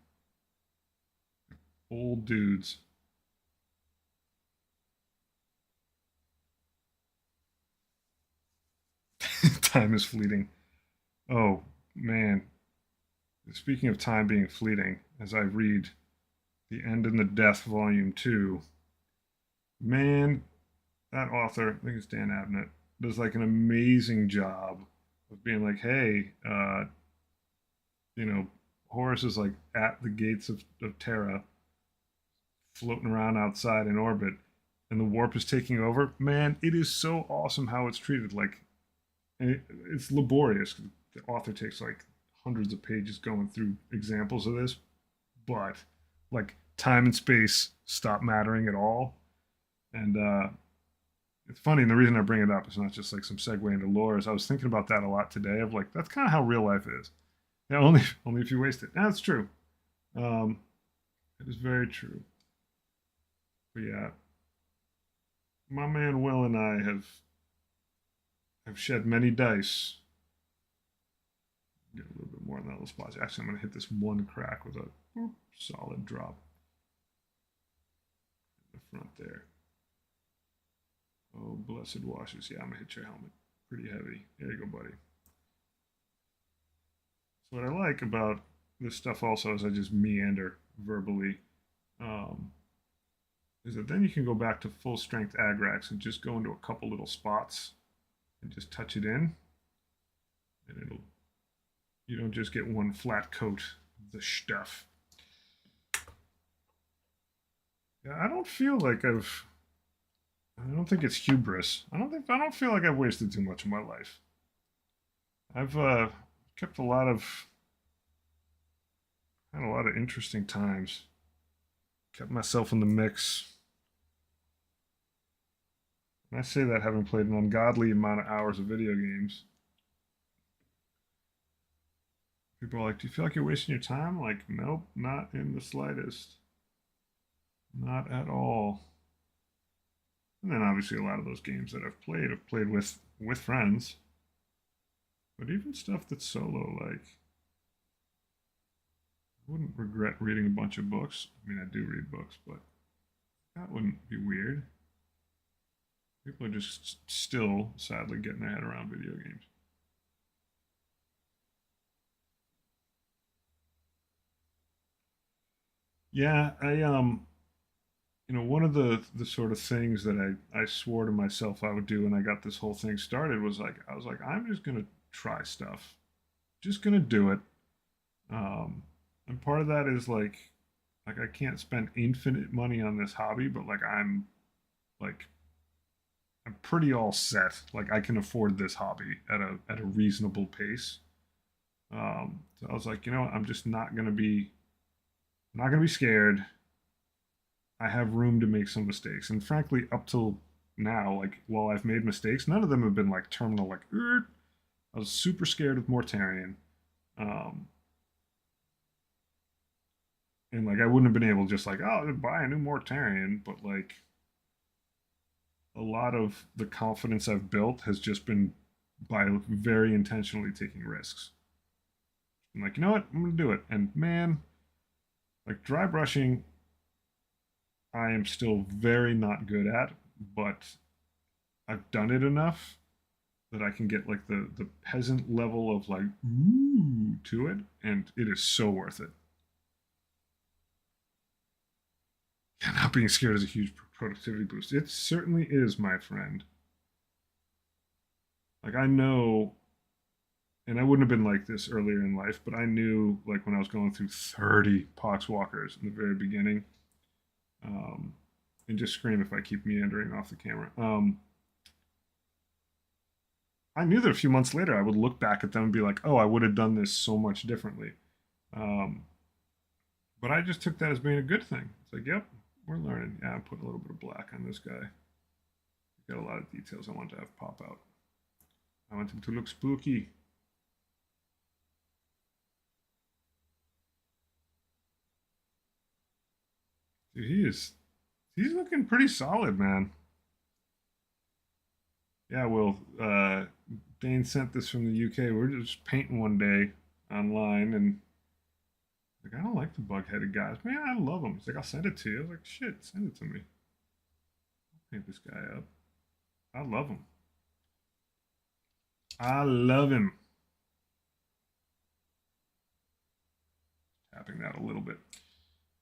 Old dudes. Time is fleeting. Oh, man. Speaking of time being fleeting, as I read The End and the Death, Volume 2, man, that author, I think it's Dan Abnett, does like an amazing job of being like, hey, you know, Horus is like at the gates of Terra, floating around outside in orbit, and the warp is taking over. Man, it is so awesome how it's treated. Like, it's laborious. The author takes like hundreds of pages going through examples of this, but like time and space stop mattering at all. And it's funny, and the reason I bring it up is not just like some segue into lore. Is I was thinking about that a lot today. Of like that's kind of how real life is. Yeah, only if you waste it. That's true. Um, it is very true. But yeah, my man Will and I have shed many dice. Get a little bit more on that little spot. Actually, I'm gonna hit this one crack with a solid drop in the front there. Oh, blessed washes. Yeah, I'm gonna hit your helmet pretty heavy. There you go, buddy. So what I like about this stuff also is I just meander verbally. Um, is that then you can go back to full strength agrax and just go into a couple little spots and just touch it in, and it'll you don't just get one flat coat of the stuff. Yeah, I don't feel like I don't think it's hubris. I don't feel like I've wasted too much of my life. I've kept a lot of had a lot of interesting times. Kept myself in the mix. And I say that having played an ungodly amount of hours of video games. People are like, "Do you feel like you're wasting your time?" Like, nope, not in the slightest. Not at all. And then obviously a lot of those games that I've played with friends. But even stuff that's solo, like I wouldn't regret reading a bunch of books. I mean, I do read books, but that wouldn't be weird. People are just still sadly getting their head around video games. Yeah, one of the sort of things that I swore to myself I would do when I got this whole thing started was like I was like I'm just gonna try stuff, just gonna do it. And part of that is like I can't spend infinite money on this hobby, but like I'm pretty all set. Like I can afford this hobby at a reasonable pace. So I was like, I'm just not gonna be scared. I have room to make some mistakes, and frankly, up till now, like while I've made mistakes, none of them have been like terminal. Like, I was super scared of Mortarion, um, and like I wouldn't have been able to just like, oh, buy a new Mortarion, but like a lot of the confidence I've built has just been by very intentionally taking risks. I'm like, you know what, I'm gonna do it, and man, like dry brushing, I am still very not good at, but I've done it enough that I can get like the peasant level of like ooh to it, and it is so worth it. Yeah, not being scared is a huge productivity boost. It certainly is, my friend. Like I know, and I wouldn't have been like this earlier in life, but I knew like when I was going through 30 poxwalkers in the very beginning, um, and just scream if I keep meandering off the camera. I knew that a few months later I would look back at them and be like, oh, I would have done this so much differently. Um, but I just took that as being a good thing. It's like, yep, we're learning. Yeah, I'm putting a little bit of black on this guy. Got a lot of details I want to have pop out. I want him to look spooky. Dude, he's looking pretty solid, man. Yeah, well, Dane sent this from the UK. We're just painting one day online, and like, I don't like the bug-headed guys. Man, I love them. He's like, I'll send it to you. I was like, shit, send it to me. I'll paint this guy up. I love him. I love him. Tapping that a little bit.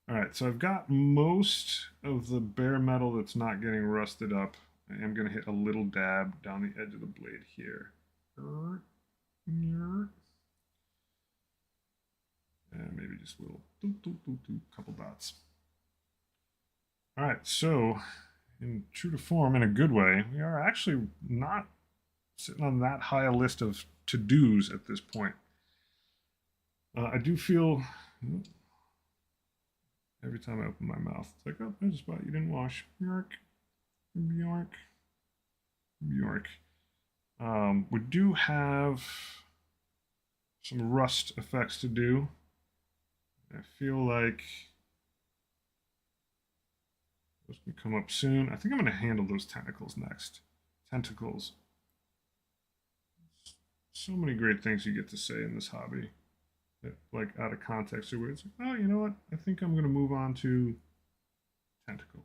All right, so I've got most of the bare metal that's not getting rusted up. I am going to hit a little dab down the edge of the blade here. And maybe just a little couple dots. All right, so in true to form, in a good way, we are actually not sitting on that high a list of to-dos at this point. I do feel every time I open my mouth, it's like, oh, there's a spot you didn't wash. Bjork, Bjork, Bjork. We do have some rust effects to do. I feel like those can come up soon. I think I'm going to handle those tentacles next. Tentacles. So many great things you get to say in this hobby. That, like out of context or where it's like, oh, you know what? I think I'm going to move on to tentacles.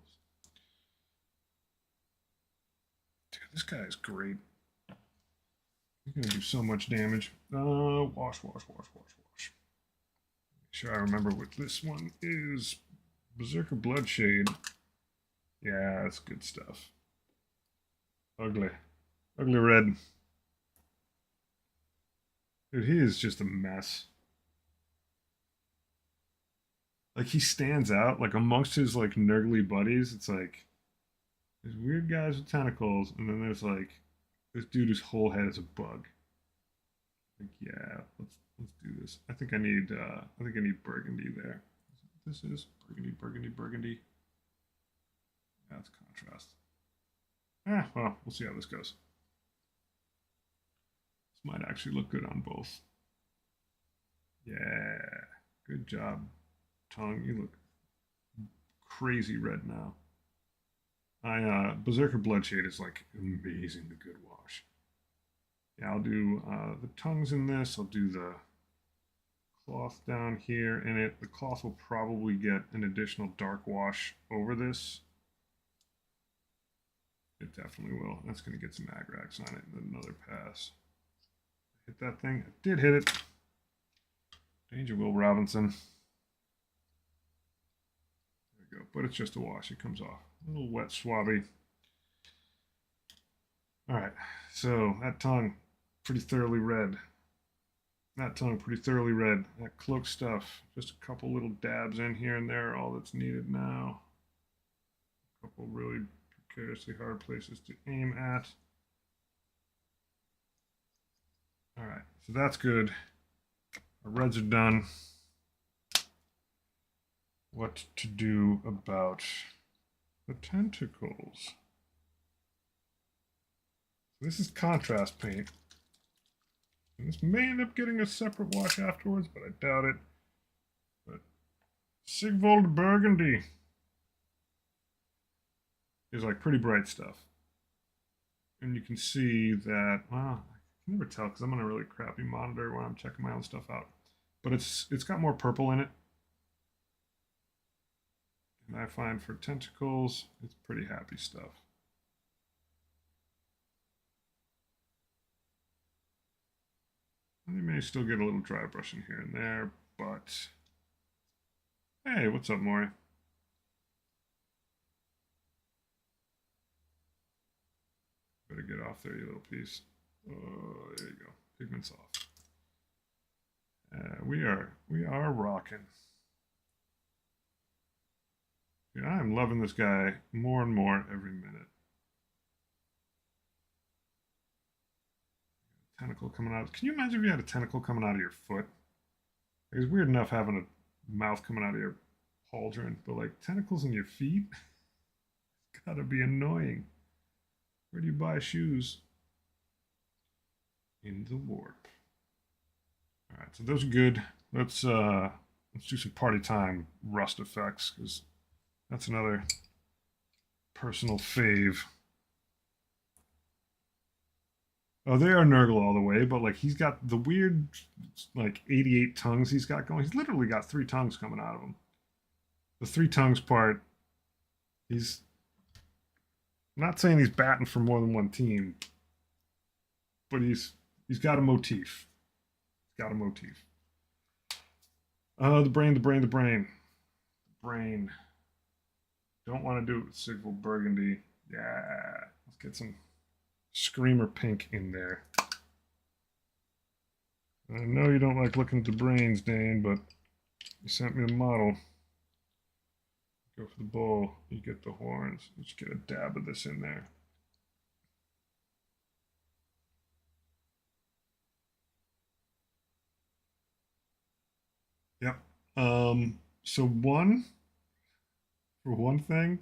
Dude, this guy is great. He's going to do so much damage. Wash, wash, wash, wash, wash. Make sure I remember what this one is. Berserker Bloodshade. Yeah, that's good stuff. Ugly. Ugly red. Dude, he is just a mess. Like he stands out like amongst his like nurgly buddies. It's like there's weird guys with tentacles, and then there's like this dude whose whole head is a bug. Like, yeah, let's do this. I think I need burgundy there. This is burgundy, burgundy, burgundy. That's contrast. Well, we'll see how this goes. This might actually look good on both. Yeah, good job, tongue. You look crazy red now. Berserker Bloodshade is like amazingly good wash. Yeah, I'll do the tongues in this. I'll do the cloth down here in it. The cloth will probably get an additional dark wash over this. It definitely will. That's going to get some agrax on it and another pass. Hit that thing. I did hit it. Danger, Will Robinson. There we go. But it's just a wash. It comes off. A little wet swabby. All right. So that tongue, pretty thoroughly red. That tongue, pretty thoroughly red. That cloak stuff, just a couple little dabs in here and there, all that's needed now. A couple really precariously hard places to aim at. All right, so that's good. Our reds are done. What to do about the tentacles? This is contrast paint. And this may end up getting a separate wash afterwards, but I doubt it. But Sigvold Burgundy is like pretty bright stuff. And you can see that, well, I can never tell because I'm on a really crappy monitor when I'm checking my own stuff out. But it's got more purple in it. And I find for tentacles, it's pretty happy stuff. And you may still get a little dry brushing here and there, but hey, what's up, Maury? Better get off there, you little piece. Oh, there you go. Pigment's off. We are rocking. Yeah, I'm loving this guy more and more every minute. Tentacle coming out. Can you imagine if you had a tentacle coming out of your foot? It's weird enough having a mouth coming out of your pauldron, but like tentacles in your feet? Gotta be annoying. Where do you buy shoes? In the warp. All right, so those are good. Let's do some party time rust effects because that's another personal fave. Oh, they are Nurgle all the way, but like he's got the weird like 88 tongues he's got going. He's literally got 3 tongues coming out of him. The 3 tongues part, he's I'm not saying he's batting for more than one team, but he's got a motif. He's got a motif. The brain, the brain, the brain. The brain. Don't want to do it with Sigval Burgundy. Yeah. Let's get some Screamer Pink in there. I know you don't like looking at the brains, Dane, but you sent me a model. Go for the bowl, you get the horns. Let's get a dab of this in there. Yep. So for one thing,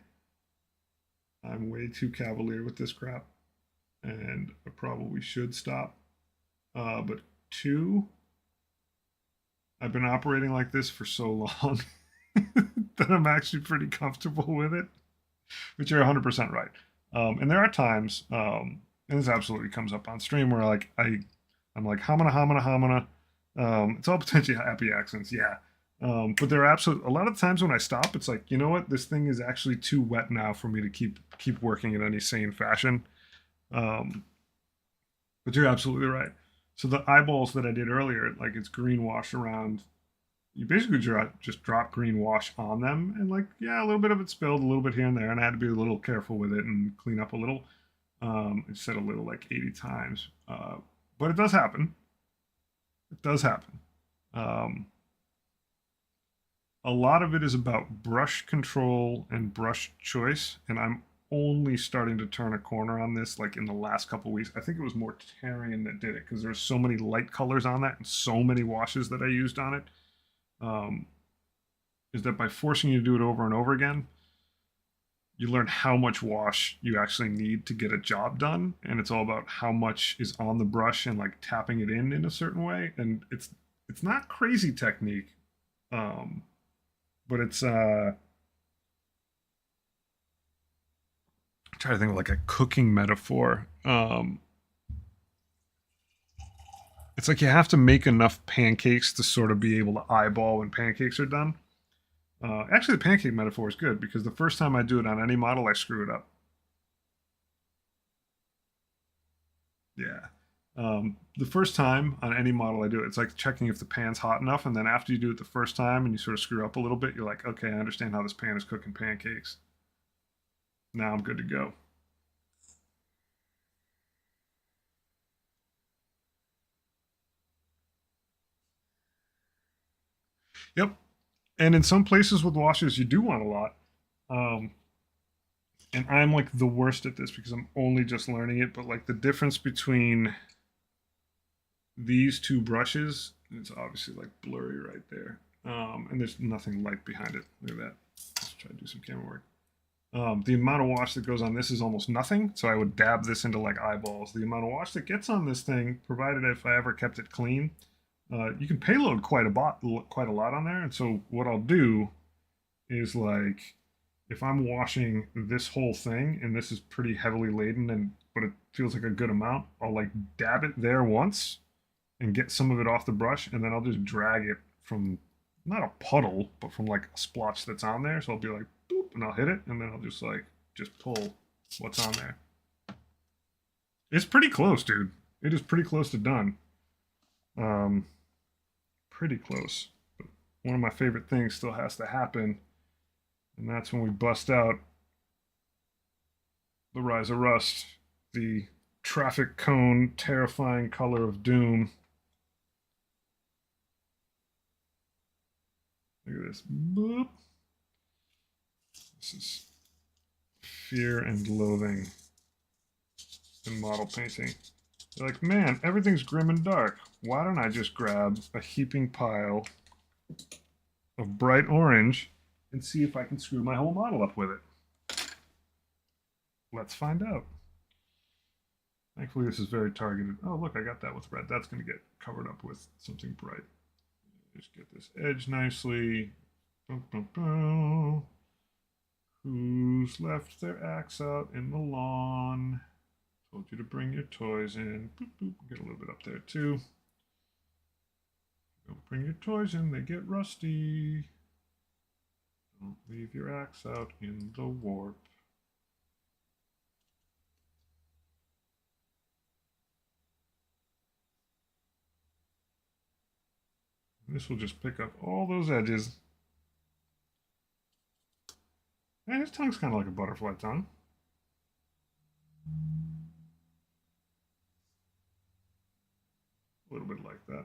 I'm way too cavalier with this crap, and I probably should stop. But 2, I've been operating like this for so long that I'm actually pretty comfortable with it, which you're 100% right. And there are times, and this absolutely comes up on stream where like I'm like hamana hamana hamana. It's all potentially happy accents, yeah. But there are absolutely a lot of times when I stop, it's like, you know what, this thing is actually too wet now for me to keep working in any sane fashion. But you're absolutely right. So the eyeballs that I did earlier, like it's green wash around. You basically just drop green wash on them, and like, yeah, a little bit of it spilled, a little bit here and there, and I had to be a little careful with it and clean up a little. I said a little like 80 times, but it does happen. It does happen. A lot of it is about brush control and brush choice, and I'm only starting to turn a corner on this like in the last couple weeks. I think it was more Tarian that did it because there's so many light colors on that and so many washes that I used on it. Is that by forcing you to do it over and over again, you learn how much wash you actually need to get a job done, and it's all about how much is on the brush and like tapping it in a certain way. And it's not crazy technique, but it's I'm trying to think of like a cooking metaphor. It's like you have to make enough pancakes to sort of be able to eyeball when pancakes are done. Actually, the pancake metaphor is good because the first time I do it on any model, I screw it up. Yeah. The first time on any model I do it, it's like checking if the pan's hot enough. And then after you do it the first time and you sort of screw up a little bit, you're like, okay, I understand how this pan is cooking pancakes. Now I'm good to go. Yep. And in some places with washers, you do want a lot. Um, and I'm like the worst at this because I'm only just learning it. But like the difference between these 2 brushes, it's obviously like blurry right there. And there's nothing light behind it. Look at that. Let's try to do some camera work. The amount of wash that goes on this is almost nothing, so I would dab this into like eyeballs. The amount of wash that gets on this thing, provided if I ever kept it clean, you can payload quite a lot on there. And so what I'll do is like if I'm washing this whole thing and this is pretty heavily laden and but it feels like a good amount, I'll like dab it there once and get some of it off the brush, and then I'll just drag it from not a puddle, but from like a splotch that's on there. So I'll be like boop, and I'll hit it, and then I'll just pull what's on there. It's pretty close, dude. It is pretty close to done. Um, Pretty close. But one of my favorite things still has to happen, and that's when we bust out the Rise of Rust, the traffic cone, terrifying color of doom. Look at this. Boop. This is fear and loathing in model painting. You're like, man, everything's grim and dark. Why don't I just grab a heaping pile of bright orange and see if I can screw my whole model up with it? Let's find out. Thankfully, this is very targeted. Oh, look, I got that with red. That's going to get covered up with something bright. Just get this edge nicely. Boom, boom, boom. Who's left their axe out in the lawn? Told you to bring your toys in. Boop, boop. Get a little bit up there, too. Don't bring your toys in, they get rusty. Don't leave your axe out in the warp. This will just pick up all those edges. And his tongue's kind of like a butterfly tongue. A little bit like that.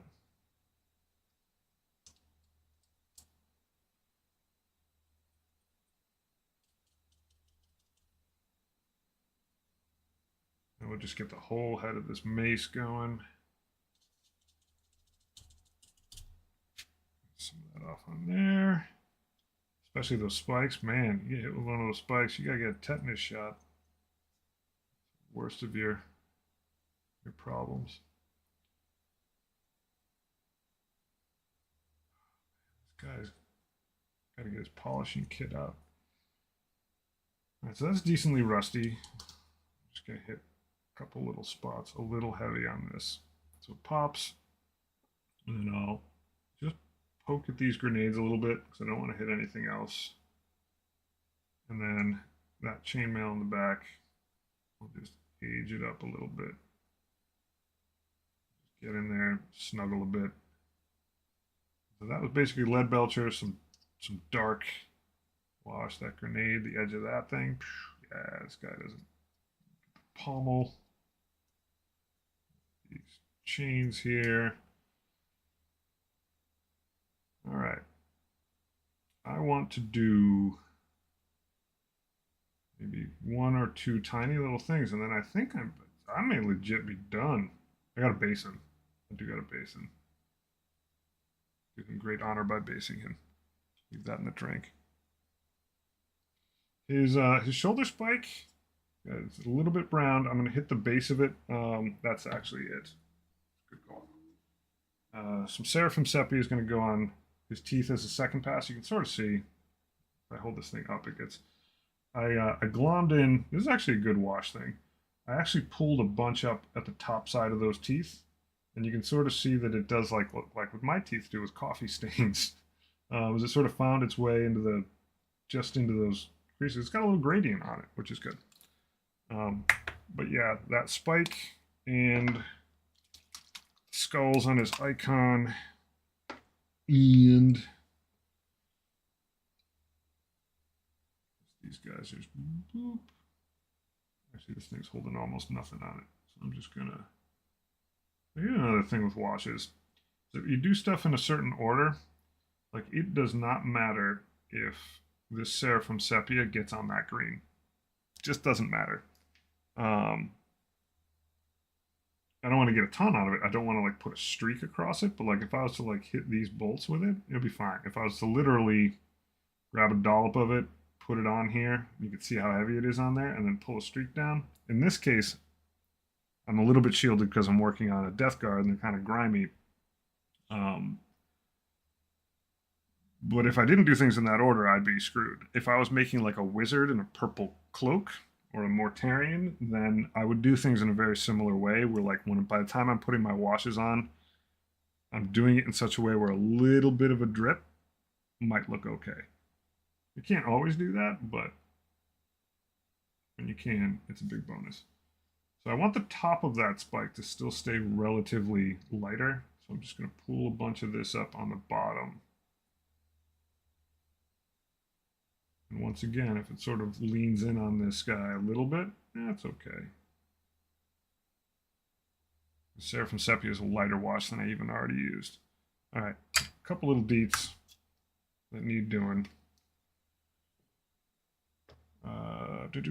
And we'll just get the whole head of this mace going. Some of that off on there. Especially those spikes. Man, you hit with one of those spikes, you gotta get a tetanus shot. Worst of your problems. This guy's gotta get his polishing kit out. Alright, so that's decently rusty. I'm just gonna hit a couple little spots, a little heavy on this. So it pops, and then I'll just poke at these grenades a little bit because I don't want to hit anything else. And then that chainmail in the back, I'll just age it up a little bit. Get in there, snuggle a bit. So that was basically lead belcher, some dark wash. That grenade, the edge of that thing. Yeah, this guy doesn't pommel. These chains here. All right. I want to do maybe one or two tiny little things, and then I think I may legit be done. I got a basin. I do got a basin. Do him great honor by basing him. Leave that in the drink. His shoulder spike is a little bit brown. I'm gonna hit the base of it. That's actually it. Good call. Some Seraphim Sepia is gonna go on his teeth as a second pass. You can sort of see. If I hold this thing up, it gets. I glommed in. This is actually a good wash thing. I actually pulled a bunch up at the top side of those teeth, and you can sort of see that it does like what my teeth do with coffee stains. As it sort of found its way into into those creases. It's got a little gradient on it, which is good. But yeah, that spike and skulls on his icon, and these guys just boop. Actually, this thing's holding almost nothing on it, so I'm just gonna. Here's another thing with washes. So if you do stuff in a certain order, like it does not matter if this Seraphim Sepia gets on that green. It just doesn't matter. I don't want to get a ton out of it. I don't want to like put a streak across it, but like if I was to like hit these bolts with it, it'll be fine. If I was to literally grab a dollop of it, put it on here. You can see how heavy it is on there, and then pull a streak down. In this case, I'm a little bit shielded because I'm working on a death guard and they're kind of grimy. But if I didn't do things in that order, I'd be screwed. If I was making like a wizard in a purple cloak or a Mortarian, then I would do things in a very similar way where like by the time I'm putting my washes on, I'm doing it in such a way where a little bit of a drip might look okay. You can't always do that, but when you can, it's a big bonus. So I want the top of that spike to still stay relatively lighter. So I'm just going to pull a bunch of this up on the bottom. And once again, if it sort of leans in on this guy a little bit, that's okay. The Seraphim Sepia is a lighter wash than I even already used. All right, a couple little deets that need doing. I think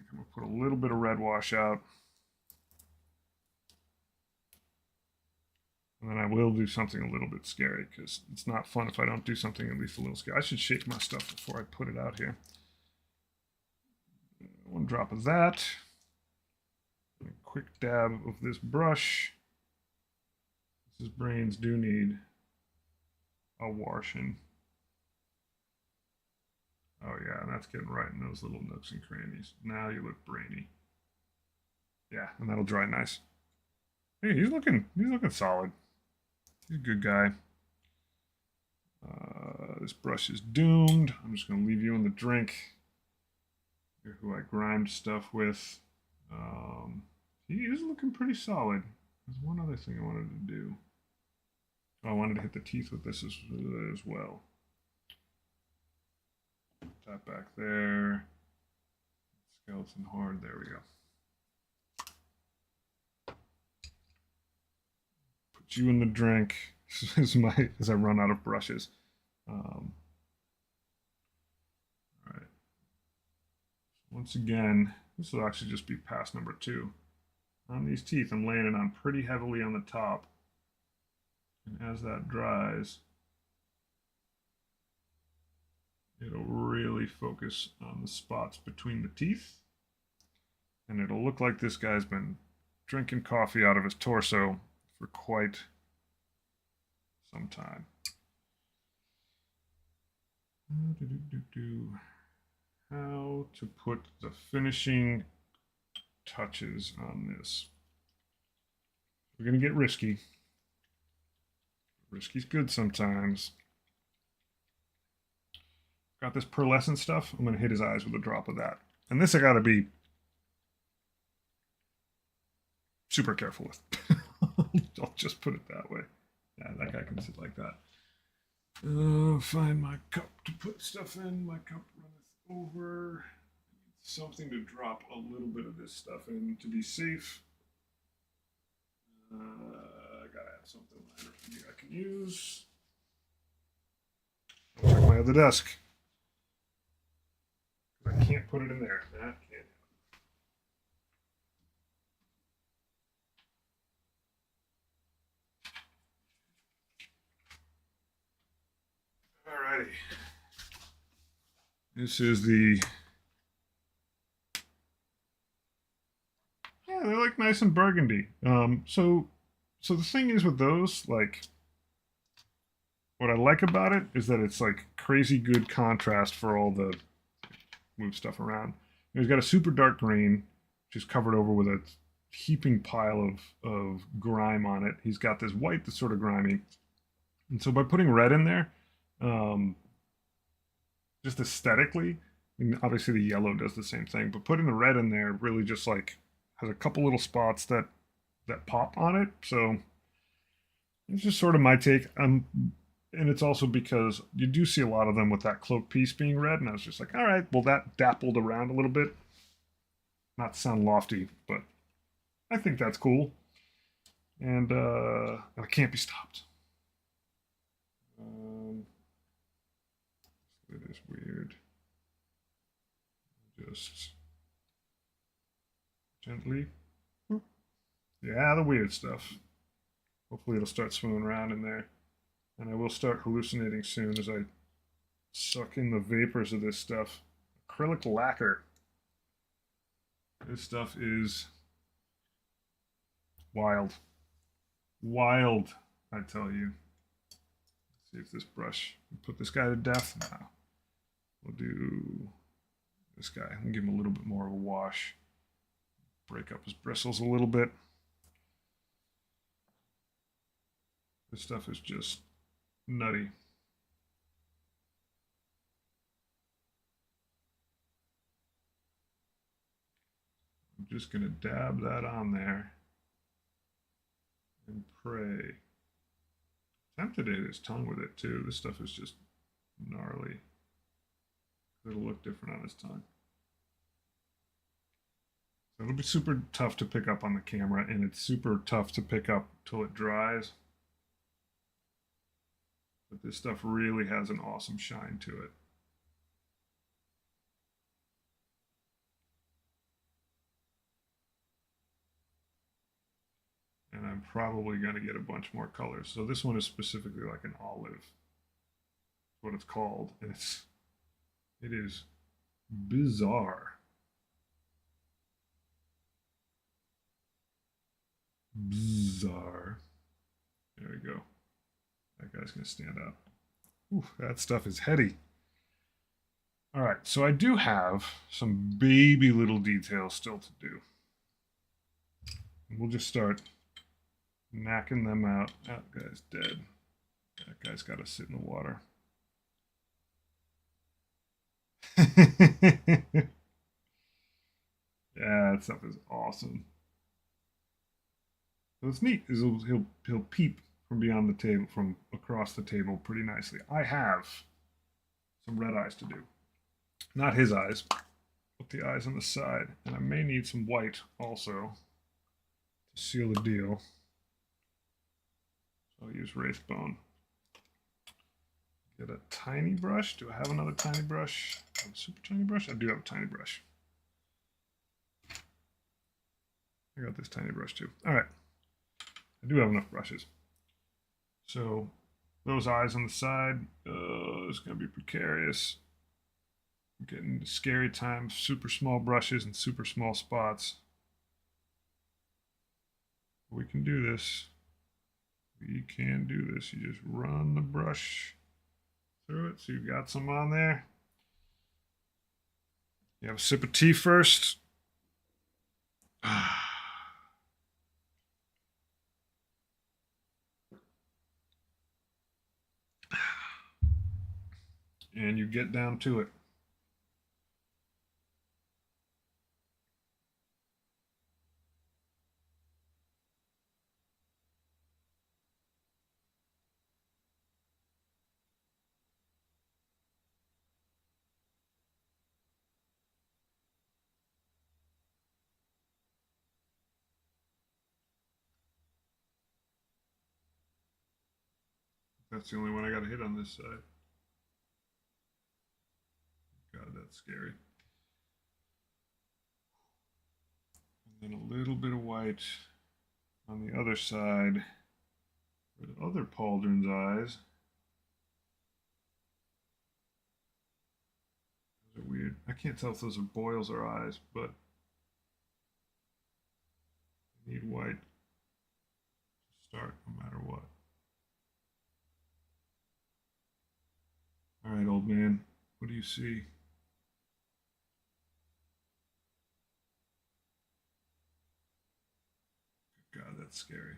I'm gonna put a little bit of red wash out. And then I will do something a little bit scary because it's not fun if I don't do something at least a little scary. I should shake my stuff before I put it out here. One drop of that. A quick dab of this brush. His brains do need a washing. Oh yeah, and that's getting right in those little nooks and crannies. Now you look brainy. Yeah, and that'll dry nice. Hey, he's looking solid. He's a good guy. This brush is doomed. I'm just going to leave you in the drink. Here, who I grimed stuff with. He is looking pretty solid. There's one other thing I wanted to do. Oh, I wanted to hit the teeth with this as well. Put that back there. Skeleton horde. There we go. Put you in the drink as I run out of brushes. All right. Once again, this will actually just be pass number 2. On these teeth, I'm laying it on pretty heavily on the top. And as that dries, it'll really focus on the spots between the teeth. And it'll look like this guy's been drinking coffee out of his torso for quite some time. How to put the finishing touches on this. We're going to get risky. Risky's good sometimes. Got this pearlescent stuff. I'm going to hit his eyes with a drop of that. And this I got to be super careful with. I'll just put it that way. Yeah, that guy can sit like that. Find my cup to put stuff in. My cup runneth over. Something to drop a little bit of this stuff in to be safe. I gotta have something I can use. I'll check my other desk. I can't put it in there. That can't. Alrighty. This is the. Yeah, they're like nice and burgundy. So the thing is with those, like, what I like about it is that it's like crazy good contrast for all the move stuff around. He's got a super dark green, which is covered over with a heaping pile of grime on it. He's got this white that's sort of grimy. And so by putting red in there, just aesthetically, I mean, obviously the yellow does the same thing, but putting the red in there really just like has a couple little spots that pop on it. So it's just sort of my take. And it's also because you do see a lot of them with that cloak piece being red, and I was just like, all right, well, that dappled around a little bit. Not to sound lofty, but I think that's cool. And it can't be stopped. It is weird. Just gently. Yeah, the weird stuff. Hopefully it'll start swimming around in there. And I will start hallucinating soon as I suck in the vapors of this stuff. Acrylic lacquer. This stuff is wild. Wild, I tell you. Let's see if this brush will put this guy to death. No. We'll do this guy. I'll give him a little bit more of a wash. Break up his bristles a little bit. This stuff is just nutty. I'm just going to dab that on there and pray. Tempted to hit his tongue with it too. This stuff is just gnarly. It'll look different on his tongue. So it'll be super tough to pick up on the camera, and it's super tough to pick up till it dries. But this stuff really has an awesome shine to it. And I'm probably going to get a bunch more colors. So this one is specifically like an olive. That's what it's called. And it is bizarre. Bizarre. There we go. That guy's going to stand out. Ooh, that stuff is heady. All right, so I do have some baby little details still to do. And we'll just start knocking them out. That guy's dead. That guy's got to sit in the water. Yeah, that stuff is awesome. So what's neat is he'll peep from beyond the table, from across the table pretty nicely. I have some red eyes to do. Not his eyes, but the eyes on the side. And I may need some white also to seal the deal. So I'll use Wraith Bone. Get a tiny brush. Do I have another tiny brush? I have a super tiny brush? I do have a tiny brush. I got this tiny brush too. All right. I do have enough brushes. So those eyes on the side, it's going to be precarious. I'm getting into scary times, super small brushes and super small spots. We can do this. We can do this. You just run the brush through it. So you've got some on there. You have a sip of tea first. And you get down to it. That's the only one I got to hit on this side. God, that's scary. And then a little bit of white on the other side for the other pauldron's eyes. Those are weird. I can't tell if those are boils or eyes, but I need white to start no matter what. All right, old man, what do you see? God, that's scary.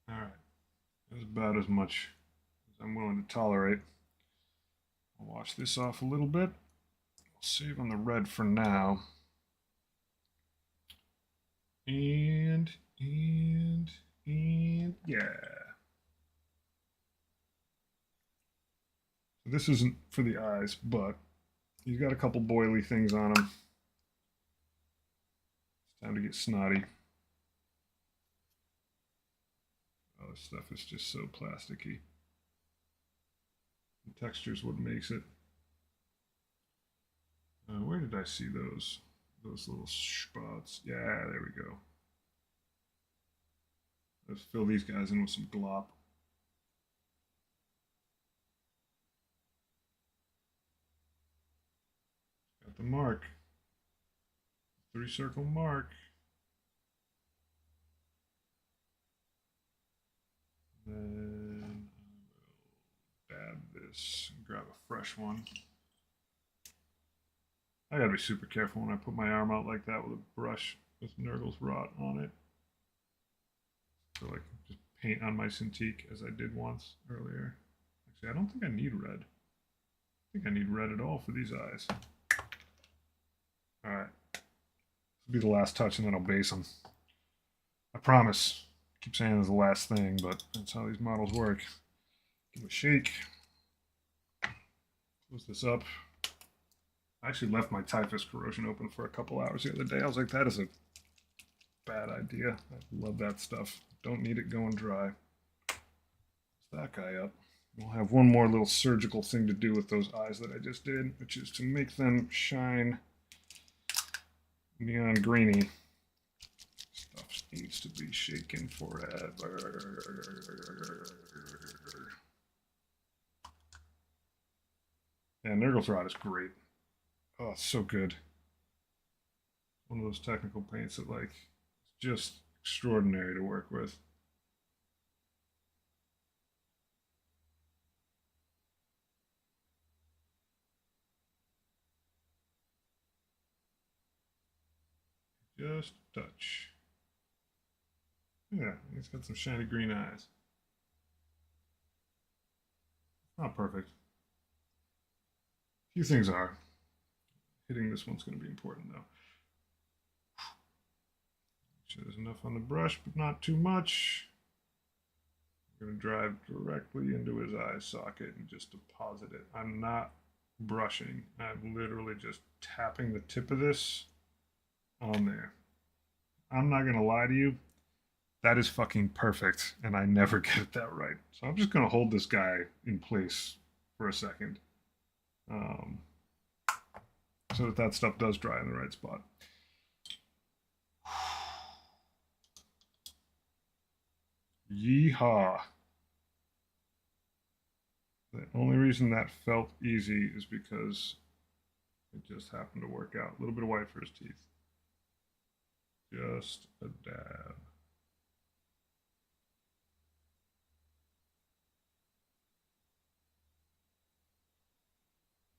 All right, that's about as much as I'm willing to tolerate. I'll wash this off a little bit. I'll save on the red for now. And yeah. So this isn't for the eyes, but he's got a couple boily things on him. It's time to get snotty. Oh, this stuff is just so plasticky. The texture's what makes it. Where did I see those? Those little spots. Yeah, there we go. Let's fill these guys in with some glop. the mark. 3-circle mark. Then I will dab this and grab a fresh one. I gotta be super careful when I put my arm out like that with a brush with Nurgle's Rot on it. So like just paint on my Cintiq as I did once earlier. Actually, I don't think I need red. I think I need red at all for these eyes. Alright. This will be the last touch and then I'll base them. I promise. I keep saying it's the last thing, but that's how these models work. Give it a shake. Close this up. I actually left my typhus corrosion open for a couple hours the other day. I was like, that is a bad idea. I love that stuff. Don't need it going dry. Close that guy up. We'll have one more little surgical thing to do with those eyes that I just did, which is to make them shine neon greeny. Stuff needs to be shaken forever. Yeah, Nurgle's Rot is great. Oh, it's so good. One of those technical paints that, like, it's just extraordinary to work with. Just a touch. Yeah, he's got some shiny green eyes. Not perfect. A few things are. Hitting this one's going to be important, though. Make sure there's enough on the brush, but not too much. I'm going to drive directly into his eye socket and just deposit it. I'm not brushing. I'm literally just tapping the tip of this on there. I'm not going to lie to you. That is fucking perfect, and I never get that right. So I'm just going to hold this guy in place for a second. So that stuff does dry in the right spot. Yeehaw. The only reason that felt easy is because it just happened to work out. A little bit of white for his teeth. Just a dab.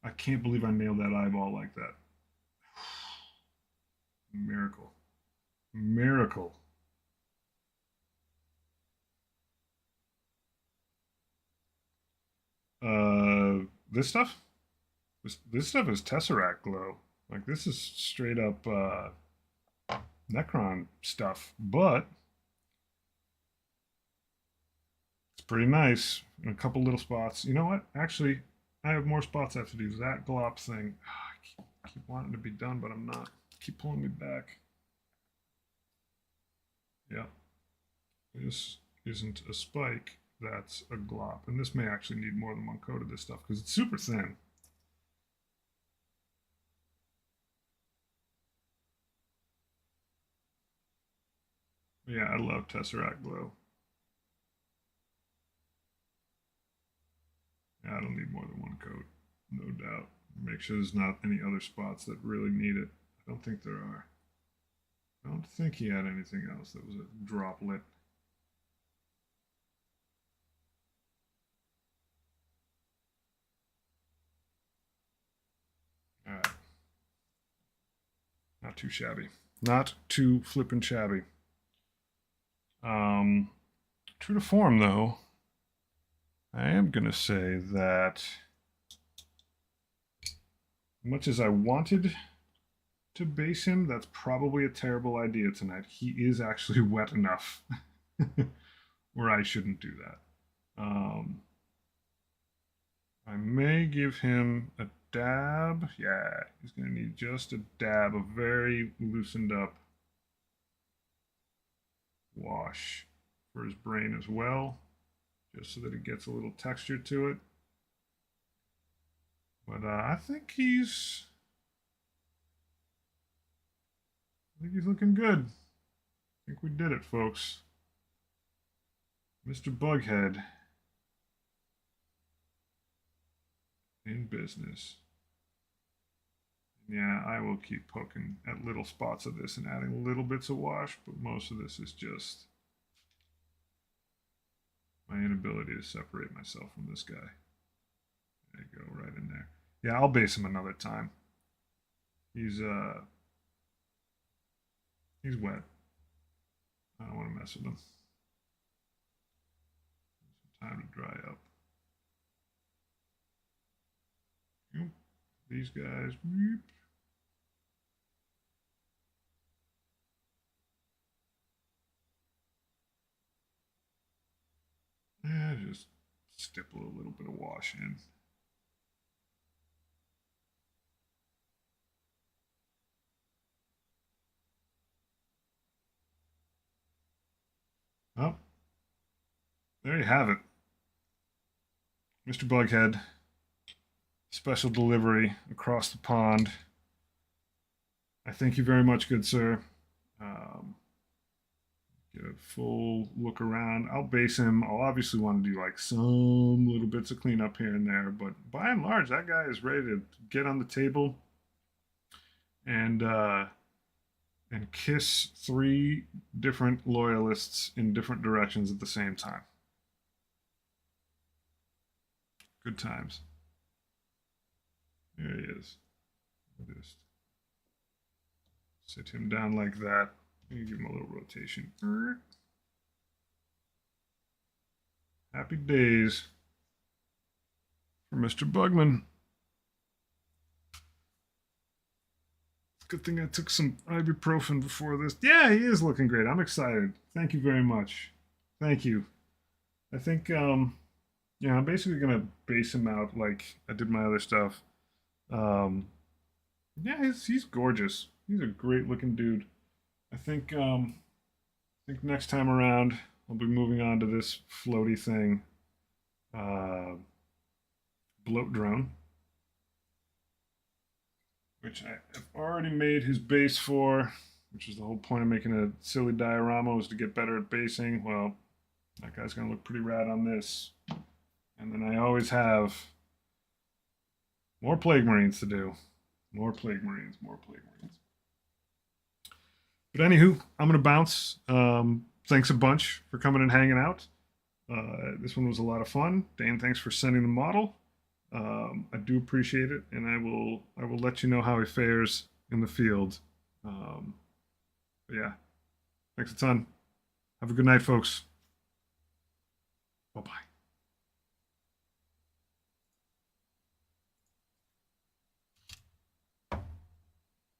I can't believe I nailed that eyeball like that. Miracle. Miracle. This stuff? This stuff is Tesseract glow. Like, this is straight up Necron stuff, but it's pretty nice in a couple little spots. You know what? Actually, I have more spots I have to do. That glop thing. I keep wanting to be done, but I'm not. Keep pulling me back. Yeah. This isn't a spike. That's a glop. And this may actually need more than one coat of this stuff because it's super thin. Yeah, I love Tesseract glow. Yeah, I don't need more than one coat, no doubt. Make sure there's not any other spots that really need it. I don't think there are. I don't think he had anything else that was a droplet. All right. Not too shabby. Not too flippin' shabby. True to form, though, I am going to say that much as I wanted to base him, that's probably a terrible idea tonight. He is actually wet enough where I shouldn't do that. I may give him a dab. Yeah, he's going to need just a dab, a very loosened up wash for his brain as well, just so that it gets a little texture to it. But I think he's looking good. I think we did it, folks. Mr. Bughead in business. Yeah, I will keep poking at little spots of this and adding little bits of wash, but most of this is just my inability to separate myself from this guy. There you go, right in there. Yeah, I'll base him another time. He's he's wet. I don't want to mess with him. Some time to dry up. These guys. Yeah, just stipple a little bit of wash in. Oh, there you have it. Mr. Bughead, special delivery across the pond. I thank you very much, good sir. Um, get a full look around. I'll base him. I'll obviously want to do like some little bits of cleanup here and there, but by and large, that guy is ready to get on the table and kiss 3 different loyalists in different directions at the same time. Good times. There he is. Just sit him down like that. And give him a little rotation. Happy days for Mr. Bugman. Good thing I took some ibuprofen before this. Yeah, he is looking great. I'm excited. Thank you very much. Thank you. I think, yeah, I'm basically gonna base him out like I did my other stuff. Um, yeah, he's gorgeous. He's a great looking dude. I think next time around I'll be moving on to this floaty thing, uh, bloat drone, which I have already made his base for, which is the whole point of making a silly diorama was to get better at basing. Well, that guy's gonna look pretty rad on this. And then I always have more plague marines to do. More plague marines, more plague marines. But anywho, I'm gonna bounce. Thanks a bunch for coming and hanging out. This one was a lot of fun. Dane, thanks for sending the model. I do appreciate it, and I will let you know how he fares in the field. But yeah, thanks a ton. Have a good night, folks.